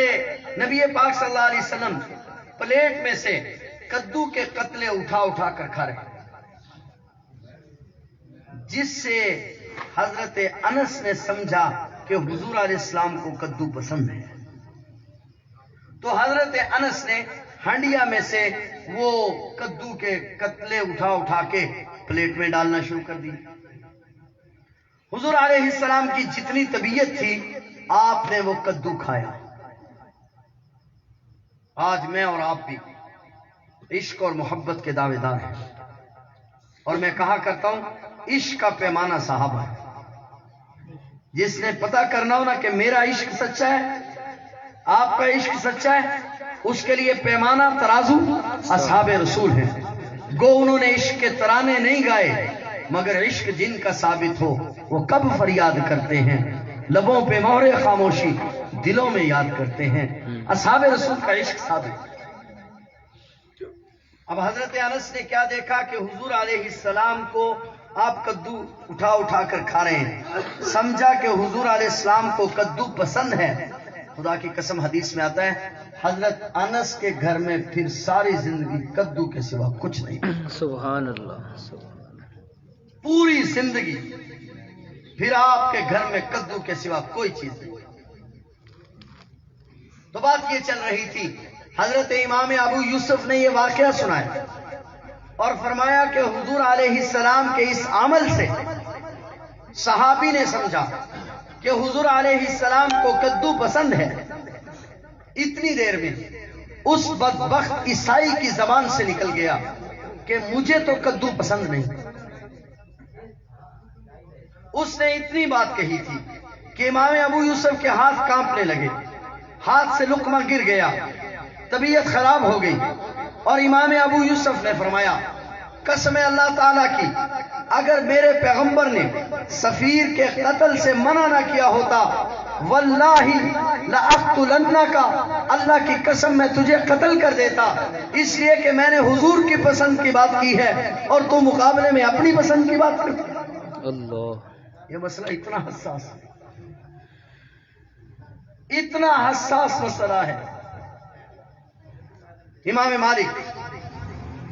نبی پاک صلی اللہ علیہ وسلم پلیٹ میں سے کدو کے قطلے اٹھا اٹھا کر کھا رہے، جس سے حضرت انس نے سمجھا کہ حضور علیہ السلام کو کدو پسند ہے. تو حضرت انس نے ہنڈیا میں سے وہ کدو کے قطلے اٹھا اٹھا کے پلیٹ میں ڈالنا شروع کر دی. حضور علیہ السلام کی جتنی طبیعت تھی آپ نے وہ کدو کھایا. آج میں اور آپ بھی عشق اور محبت کے دعوے دار ہیں، اور میں کہا کرتا ہوں عشق کا پیمانہ صحابہ ہے. جس نے پتہ کرنا ہو نا کہ میرا عشق سچا ہے، آپ کا عشق سچا ہے، اس کے لیے پیمانہ ترازو اصحاب رسول ہیں. گو انہوں نے عشق کے ترانے نہیں گائے، مگر عشق جن کا ثابت ہو وہ کب فریاد کرتے ہیں، لبوں پہ مہر خاموشی دلوں میں یاد کرتے ہیں۔ اصحاب رسول کا عشق ثابت۔ اب حضرت انس نے کیا دیکھا کہ حضور علیہ السلام کو آپ کدو اٹھا کر کھا رہے ہیں، سمجھا کہ حضور علیہ السلام کو کدو پسند ہے۔ خدا کی قسم حدیث میں آتا ہے حضرت انس کے گھر میں پھر ساری زندگی کدو کے سوا کچھ نہیں۔ سبحان اللہ، پوری زندگی پھر آپ کے گھر میں کدو کے سوا کوئی چیز نہیں۔ تو بات یہ چل رہی تھی، حضرت امام ابو یوسف نے یہ واقعہ سنایا اور فرمایا کہ حضور علیہ السلام کے اس عمل سے صحابی نے سمجھا کہ حضور علیہ السلام کو کدو پسند ہے۔ اتنی دیر میں اس بدبخت عیسائی کی زبان سے نکل گیا کہ مجھے تو کدو پسند نہیں۔ اس نے اتنی بات کہی تھی کہ امام ابو یوسف کے ہاتھ کانپنے لگے، ہاتھ سے لقمہ گر گیا، طبیعت خراب ہو گئی، اور امام ابو یوسف نے فرمایا قسم اللہ تعالیٰ کی اگر میرے پیغمبر نے سفیر کے قتل سے منع نہ کیا ہوتا واللہ لأقتلنک، اللہ کی قسم میں تجھے قتل کر دیتا، اس لیے کہ میں نے حضور کی پسند کی بات کی ہے اور تو مقابلے میں اپنی پسند کی بات کرتا۔ اللہ، یہ مسئلہ اتنا حساس ہے، اتنا حساس مسئلہ ہے۔ امام مالک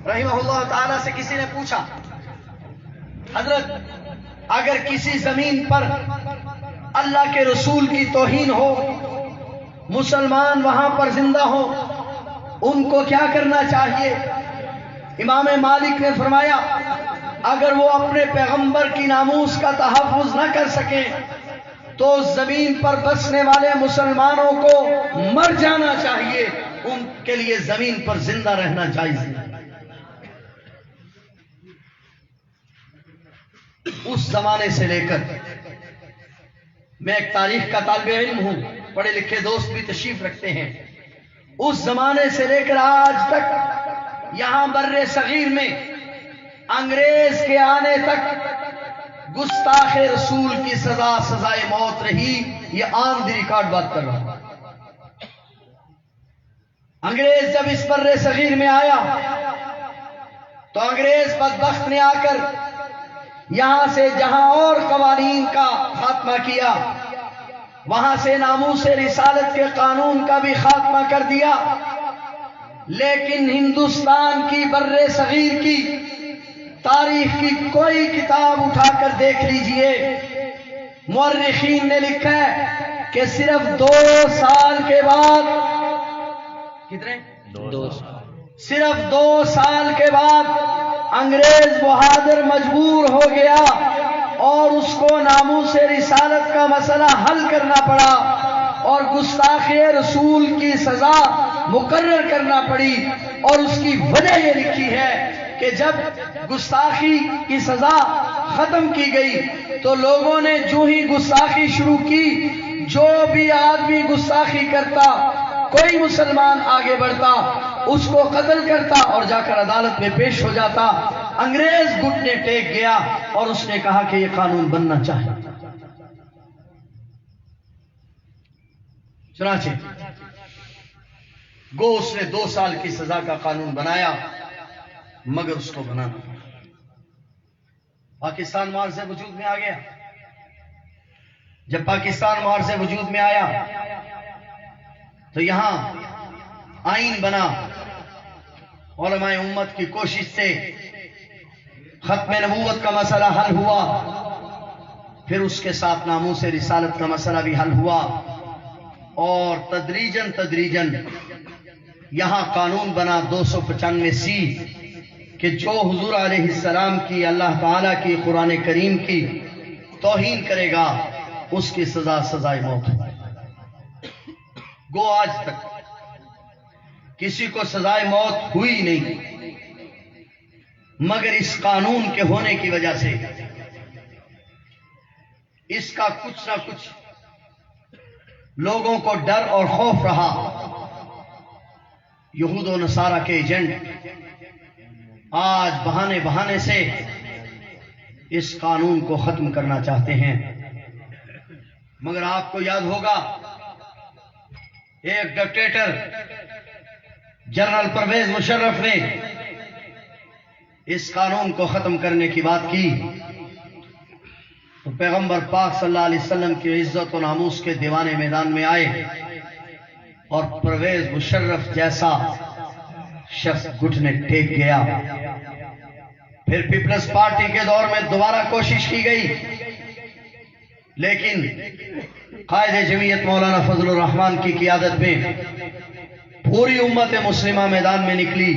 رحمہ اللہ تعالی سے کسی نے پوچھا حضرت اگر کسی زمین پر اللہ کے رسول کی توہین ہو، مسلمان وہاں پر زندہ ہو، ان کو کیا کرنا چاہیے؟ امام مالک نے فرمایا اگر وہ اپنے پیغمبر کی ناموس کا تحفظ نہ کر سکیں تو زمین پر بسنے والے مسلمانوں کو مر جانا چاہیے، ان کے لیے زمین پر زندہ رہنا چاہیے۔ اس زمانے سے لے کر، میں ایک تاریخ کا طالب علم ہوں، پڑھے لکھے دوست بھی تشریف رکھتے ہیں، اس زمانے سے لے کر آج تک یہاں بر صغیر میں انگریز کے آنے تک گستاخ رسول کی سزا سزائے موت رہی۔ یہ آن دی ریکارڈ بات کر رہا ہوں۔ انگریز جب اس بر صغیر میں آیا تو انگریز بدبخت نے آ کر یہاں سے جہاں اور قوانین کا خاتمہ کیا، وہاں سے ناموس رسالت کے قانون کا بھی خاتمہ کر دیا، لیکن ہندوستان کی بر صغیر کی تاریخ کی کوئی کتاب اٹھا کر دیکھ لیجئے، مورخین نے لکھا ہے کہ صرف 2 سال کے بعد، کتنے؟ 2 صرف 2 سال کے بعد انگریز بہادر مجبور ہو گیا اور اس کو ناموس رسالت کا مسئلہ حل کرنا پڑا اور گستاخی رسول کی سزا مقرر کرنا پڑی، اور اس کی وجہ یہ لکھی ہے کہ جب گستاخی کی سزا ختم کی گئی تو لوگوں نے جو ہی گستاخی شروع کی، جو بھی آدمی گستاخی کرتا، کوئی مسلمان آگے بڑھتا، اس کو قتل کرتا اور جا کر عدالت میں پیش ہو جاتا۔ انگریز گھٹنے ٹیک گیا اور اس نے کہا کہ یہ قانون بننا چاہیے۔ چنانچہ گو اس نے 2 سال کی سزا کا قانون بنایا، مگر اس کو بنانا پڑا۔ پاکستان مار سے وجود میں آ گیا۔ جب پاکستان مار سے وجود میں آیا تو یہاں آئین بنا، علماء امت کی کوشش سے ختم نبوت کا مسئلہ حل ہوا، پھر اس کے ساتھ ناموس رسالت کا مسئلہ بھی حل ہوا، اور تدریجاً یہاں قانون بنا 295C کہ جو حضور علیہ السلام کی، اللہ تعالیٰ کی، قرآن کریم کی توہین کرے گا اس کی سزا سزائے موت ہے۔ گو آج تک کسی کو سزائے موت ہوئی نہیں، مگر اس قانون کے ہونے کی وجہ سے اس کا کچھ نہ کچھ لوگوں کو ڈر اور خوف رہا۔ یہود و نصارہ کے ایجنٹ آج بہانے بہانے سے اس قانون کو ختم کرنا چاہتے ہیں، مگر آپ کو یاد ہوگا ایک ڈکٹیٹر جنرل پرویز مشرف نے اس قانون کو ختم کرنے کی بات کی تو پیغمبر پاک صلی اللہ علیہ وسلم کی عزت و ناموس کے دیوانے میدان میں آئے اور پرویز مشرف جیسا شخص گھٹنے ٹیک گیا۔ پھر پیپلز پارٹی کے دور میں دوبارہ کوشش کی گئی، لیکن قائد جمعیت مولانا فضل الرحمان کی قیادت میں پوری امت مسلمہ میدان میں نکلی،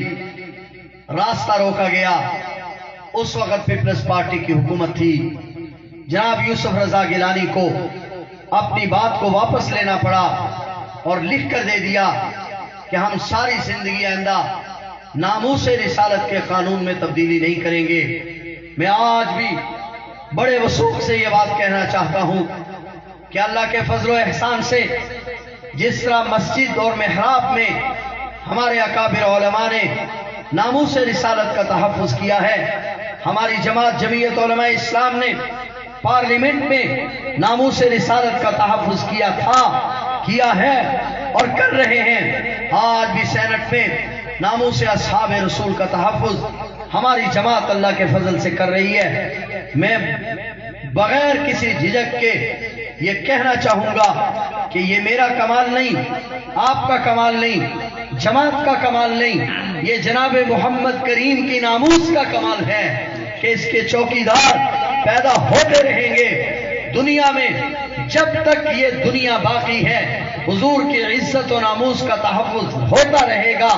راستہ روکا گیا۔ اس وقت پیپلز پارٹی کی حکومت تھی، جناب یوسف رضا گیلانی کو اپنی بات کو واپس لینا پڑا اور لکھ کر دے دیا کہ ہم ساری زندگی آئندہ ناموس رسالت کے قانون میں تبدیلی نہیں کریں گے۔ میں آج بھی بڑے وثوق سے یہ بات کہنا چاہتا ہوں کہ اللہ کے فضل و احسان سے جس طرح مسجد اور محراب میں ہمارے اکابر علماء نے ناموس رسالت کا تحفظ کیا ہے، ہماری جماعت جمعیت علماء اسلام نے پارلیمنٹ میں ناموس رسالت کا تحفظ کیا تھا، کیا ہے اور کر رہے ہیں۔ آج بھی سینٹ میں ناموس اصحاب رسول کا تحفظ ہماری جماعت اللہ کے فضل سے کر رہی ہے۔ میں بغیر کسی جھجک کے یہ کہنا چاہوں گا کہ یہ میرا کمال نہیں، آپ کا کمال نہیں، جماعت کا کمال نہیں، یہ جناب محمد کریم کی ناموس کا کمال ہے کہ اس کے چوکیدار پیدا ہوتے رہیں گے دنیا میں۔ جب تک یہ دنیا باقی ہے حضور کی عزت و ناموس کا تحفظ ہوتا رہے گا،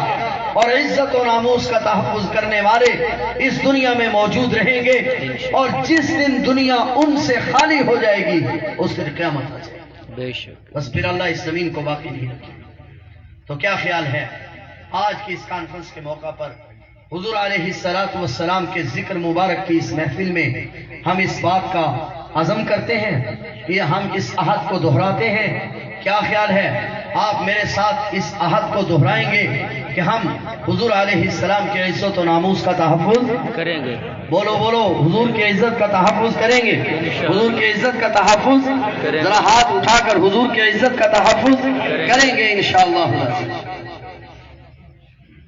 اور عزت و ناموس کا تحفظ کرنے والے اس دنیا میں موجود رہیں گے، اور جس دن دنیا ان سے خالی ہو جائے گی اس دن قیامت آ جائے گی، بے شک۔ بس پھر اللہ اس زمین کو باقی نہیں رکھے۔ تو کیا خیال ہے آج کی اس کانفرنس کے موقع پر حضور علیہ السلام کے ذکر مبارک کی اس محفل میں ہم اس بات کا عزم کرتے ہیں، یہ ہم اس عہد کو دہراتے ہیں؟ کیا خیال ہے آپ میرے ساتھ اس عہد کو دہرائیں گے کہ ہم حضور علیہ السلام کی عزت و ناموس کا تحفظ کریں گے؟ بولو بولو، حضور کی عزت کا تحفظ کریں گے، حضور کی عزت کا تحفظ، ذرا ہاتھ اٹھا کر حضور کی عزت کا تحفظ کریں گے انشاءاللہ۔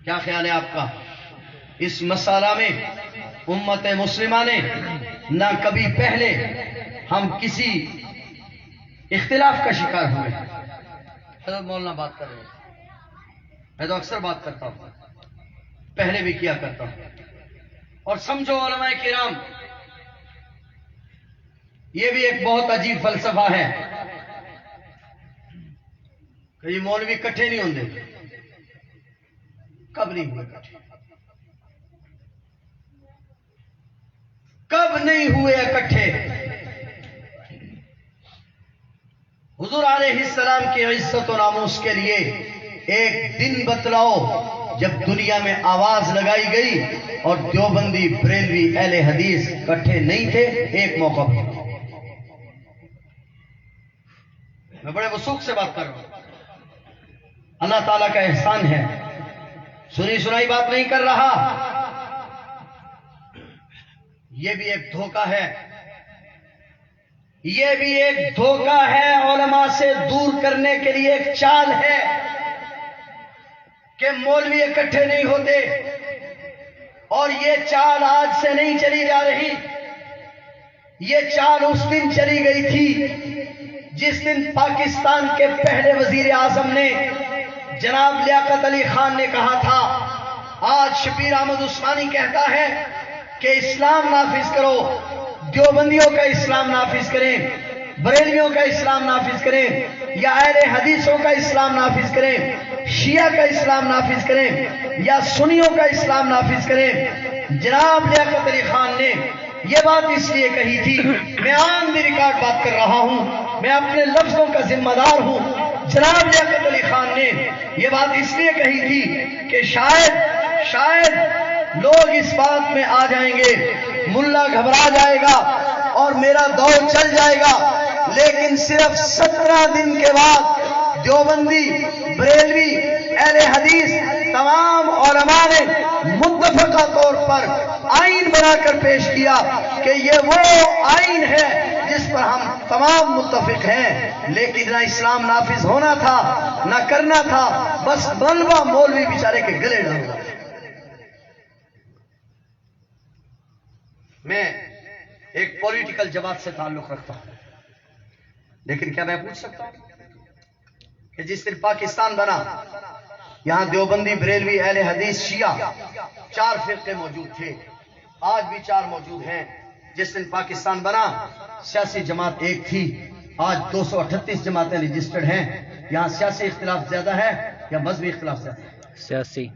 کیا خیال ہے آپ کا؟ اس مسئلہ میں امت مسلمہ نے نہ کبھی پہلے ہم کسی اختلاف کا شکار ہوئے۔ حضرت مولانا بات کر رہے ہیں، میں تو اکثر بات کرتا ہوں، پہلے بھی کیا کرتا ہوں، اور سمجھو علماء کرام یہ بھی ایک بہت عجیب فلسفہ ہے کہ یہ مولوی کٹھے نہیں ہوندے۔ کب نہیں ہوئے کٹھے؟ کب نہیں ہوئے اکٹھے؟ حضور علیہ السلام کی عزت و ناموس کے لیے ایک دن بتلاؤ جب دنیا میں آواز لگائی گئی اور دیوبندی بریلوی اہل حدیث اکٹھے نہیں تھے ایک موقع پر۔ میں بڑے وثوق سے بات کر رہا ہوں، اللہ تعالیٰ کا احسان ہے، سنی سنائی بات نہیں کر رہا۔ یہ بھی ایک دھوکہ ہے، یہ بھی ایک دھوکہ ہے، علماء سے دور کرنے کے لیے ایک چال ہے کہ مولوی اکٹھے نہیں ہوتے، اور یہ چال آج سے نہیں چلی جا رہی، یہ چال اس دن چلی گئی تھی جس دن پاکستان کے پہلے وزیر اعظم نے جناب لیاقت علی خان نے کہا تھا، آج شبیر احمد عثمانی کہتا ہے کہ اسلام نافذ کرو، دیوبندیوں کا اسلام نافذ کریں، بریلویوں کا اسلام نافذ کریں، یا اہل حدیثوں کا اسلام نافذ کریں، شیعہ کا اسلام نافذ کریں، یا سنیوں کا اسلام نافذ کریں۔ جناب لیاقت علی خان نے یہ بات اس لیے کہی تھی، میں آن دی ریکارڈ بات کر رہا ہوں، میں اپنے لفظوں کا ذمہ دار ہوں، جناب لیاقت علی خان نے یہ بات اس لیے کہی تھی کہ شاید لوگ اس بات میں آ جائیں گے، ملا گھبرا جائے گا اور میرا دور چل جائے گا، لیکن صرف 17 دن کے بعد دیوبندی، بریلوی، اہل حدیث تمام علماء نے متفقہ طور پر آئین بنا کر پیش کیا کہ یہ وہ آئین ہے جس پر ہم تمام متفق ہیں، لیکن نہ اسلام نافذ ہونا تھا نہ کرنا تھا، بس ملبہ مولوی بیچارے کے گلے ڈالنا۔ میں ایک پولیٹیکل جماعت سے تعلق رکھتا ہوں، لیکن کیا میں پوچھ سکتا ہوں کہ جس دن پاکستان بنا یہاں دیوبندی، بریلوی، اہل حدیث، شیعہ 4 فرقے موجود تھے، آج بھی 4 موجود ہیں۔ جس دن پاکستان بنا سیاسی جماعت ایک تھی، آج 238 جماعتیں رجسٹرڈ ہیں۔ یہاں سیاسی اختلاف زیادہ ہے یا مذہبی اختلاف زیادہ ہے؟ سیاسی۔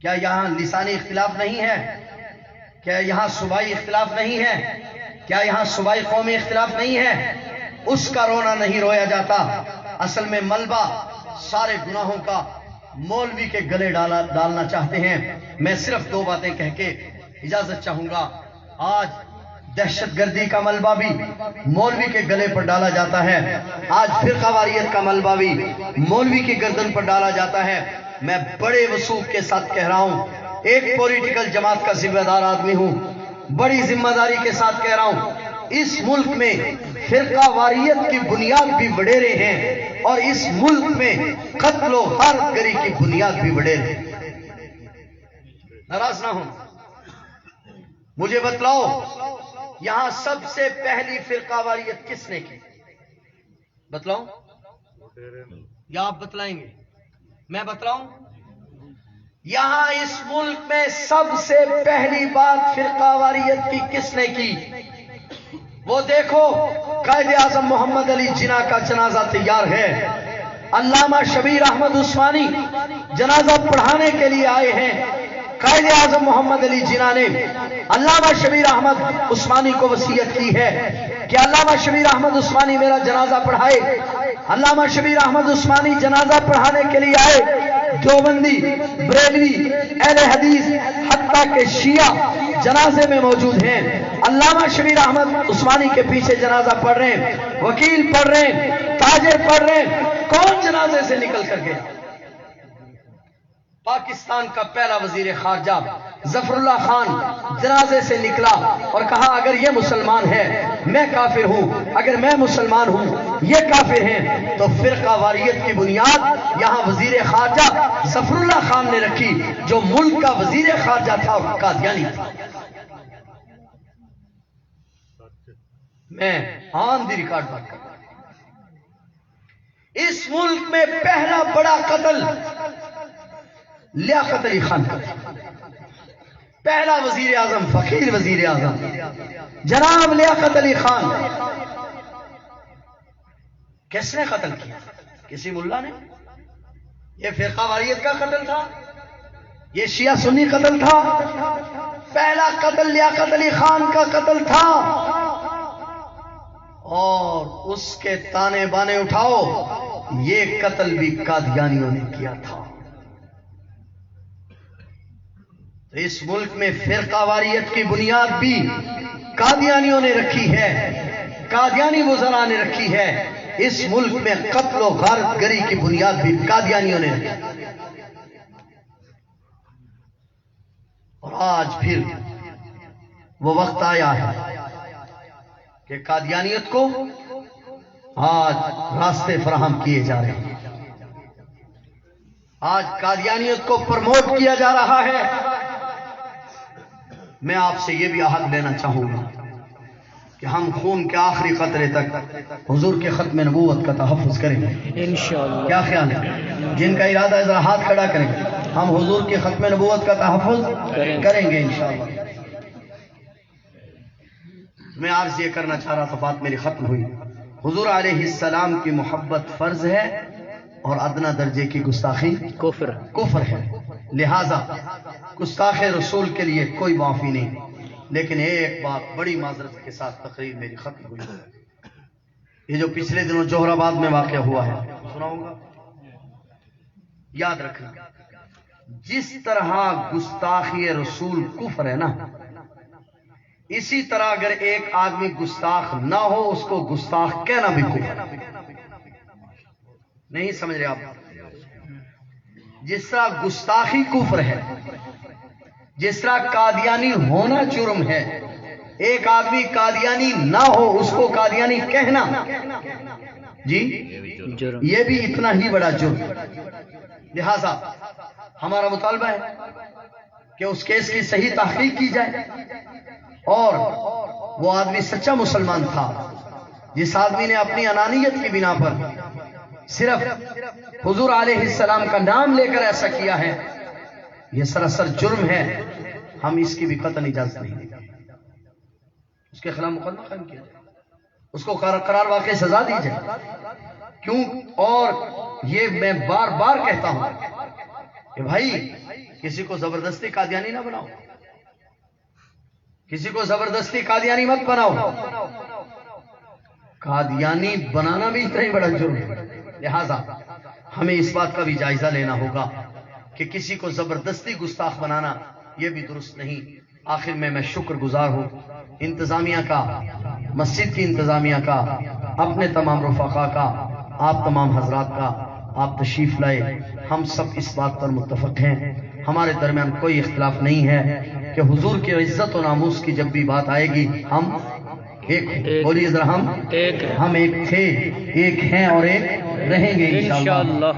کیا یہاں لسانی اختلاف نہیں ہے؟ کیا یہاں صوبائی اختلاف نہیں ہے؟ کیا یہاں صوبائی قومی اختلاف نہیں ہے؟ اس کا رونا نہیں رویا جاتا۔ اصل میں ملبہ سارے گناہوں کا مولوی کے گلے ڈالنا چاہتے ہیں۔ میں صرف 2 باتیں کہہ کے اجازت چاہوں گا۔ آج دہشت گردی کا ملبہ بھی مولوی کے گلے پر ڈالا جاتا ہے، آج فرقہ واریت کا ملبہ بھی مولوی کی گردن پر ڈالا جاتا ہے۔ میں بڑے وثوق کے ساتھ کہہ رہا ہوں، ایک پولیٹیکل جماعت کا ذمہ دار آدمی ہوں، بڑی ذمہ داری کے ساتھ کہہ رہا ہوں، اس ملک میں فرقہ واریت کی بنیاد بھی وڈیرے ہیں، اور اس ملک میں قتل و غارت گری کی بنیاد بھی وڈیرے ہیں۔ ناراض نہ ہوں، مجھے بتلاؤ یہاں سب سے پہلی فرقہ واریت کس نے کی؟ بتلاؤں یا آپ بتلائیں گے؟ میں بتلاؤں؟ یہاں اس ملک میں سب سے پہلی بات فرقہ واریت کی کس نے کی؟ وہ دیکھو، قائد اعظم محمد علی جناح کا جنازہ تیار ہے، علامہ شبیر احمد عثمانی جنازہ پڑھانے کے لیے آئے ہیں۔ قائد اعظم محمد علی جناح نے علامہ شبیر احمد عثمانی کو وصیت کی ہے کہ علامہ شبیر احمد عثمانی میرا جنازہ پڑھائے۔ علامہ شبیر احمد عثمانی جنازہ پڑھانے کے لیے آئے، دیوبندی، بریلوی، اہل حدیث، حتیٰ کہ شیعہ جنازے میں موجود ہیں۔ علامہ شبیر احمد عثمانی کے پیچھے جنازہ پڑھ رہے ہیں، وکیل پڑھ رہے ہیں، تاجر پڑھ رہے ہیں۔ کون جنازے سے نکل کر گیا؟ پاکستان کا پہلا وزیر خارجہ ظفر اللہ خان جنازے سے نکلا اور کہا اگر یہ مسلمان ہے میں کافر ہوں، اگر میں مسلمان ہوں یہ کافر ہیں۔ تو فرقہ واریت کی بنیاد یہاں وزیر خارجہ ظفر اللہ خان نے رکھی، جو ملک کا وزیر خارجہ تھا اور قادیانی تھا۔ میں آن دی ریکارڈ بات کر رہا ہوں، اس ملک میں پہلا بڑا قتل لیاقت علی خان کا، پہلا وزیر اعظم، فقیر وزیر اعظم جناب لیاقت علی خان۔ کس نے قتل کیا؟ کسی ملا نے؟ یہ فرقہ واریت کا قتل تھا؟ یہ شیعہ سنی قتل تھا؟ پہلا قتل لیاقت علی خان کا قتل تھا، اور اس کے تانے بانے اٹھاؤ، یہ قتل بھی قادیانیوں نے کیا تھا۔ اس ملک میں فرقہ واریت کی بنیاد بھی قادیانیوں نے رکھی ہے، قادیانی وزراء نے رکھی ہے۔ اس ملک میں قتل و غارت گری کی بنیاد بھی قادیانیوں نے رکھی، اور آج پھر وہ وقت آیا ہے کہ قادیانیت کو آج راستے فراہم کیے جا رہے ہیں، آج قادیانیت کو پروموٹ کیا جا رہا ہے۔ میں آپ سے یہ بھی عہد لینا چاہوں گا کہ ہم خون کے آخری قطرے تک حضور کے ختم نبوت کا تحفظ کریں گے انشاءاللہ۔ کیا خیال ہے؟ جن کا ارادہ ہے ذرا ہاتھ کھڑا کریں، ہم حضور کے ختم نبوت کا تحفظ کریں گے انشاءاللہ۔ میں عرض یہ کرنا چاہ رہا تھا، بات میری ختم ہوئی۔ حضور علیہ السلام کی محبت فرض ہے، اور ادنا درجے کی گستاخی کفر ہے، لہذا گستاخ رسول کے لیے کوئی معافی نہیں۔ لیکن ایک بات بڑی معذرت کے ساتھ تقریر میری ختم ہوئی، یہ جو پچھلے دنوں جوہر آباد میں واقع ہوا ہے سناؤں گا، یاد رکھنا۔ جس طرح گستاخی رسول کفر ہے نا، اسی طرح اگر ایک آدمی گستاخ نہ ہو اس کو گستاخ کہنا بھی کفر۔ نہیں سمجھ رہے آپ؟ جس طرح گستاخی کفر ہے، جس طرح قادیانی ہونا جرم ہے، ایک آدمی قادیانی نہ ہو اس کو قادیانی کہنا جی جرم یہ بھی اتنا ہی بڑا جرم۔ لہذا ہمارا مطالبہ ہے کہ اس کیس کی صحیح تحقیق کی جائے، اور وہ آدمی سچا مسلمان تھا جس آدمی نے اپنی انانیت کی بنا پر صرف حضور علیہ السلام کا نام لے کر ایسا کیا ہے، یہ سراسر جرم ہے، ہم اس کی بھی قطعاً اجازت نہیں دیں گے۔ اس کے خلاف مقدمہ قائم کیا جائے، اس کو قرار واقع سزا دی جائے۔ کیوں؟ اور یہ میں بار بار کہتا ہوں کہ بھائی کسی کو زبردستی قادیانی نہ بناؤ، کسی کو زبردستی قادیانی مت بناؤ، قادیانی بنانا بھی اتنا ہی بڑا جرم ہے۔ لہذا ہمیں اس بات کا بھی جائزہ لینا ہوگا کہ کسی کو زبردستی گستاخ بنانا یہ بھی درست نہیں۔ آخر میں شکر گزار ہوں انتظامیہ کا، مسجد کی انتظامیہ کا، اپنے تمام رفقا کا، آپ تمام حضرات کا، آپ تشریف لائے، ہم سب اس بات پر متفق ہیں، ہمارے درمیان کوئی اختلاف نہیں ہے کہ حضور کی عزت و ناموس کی جب بھی بات آئے گی ہم ایک بولیے ذرا، ہم ایک تھے، ایک ہیں اور ایک رہیں گے انشاءاللہ۔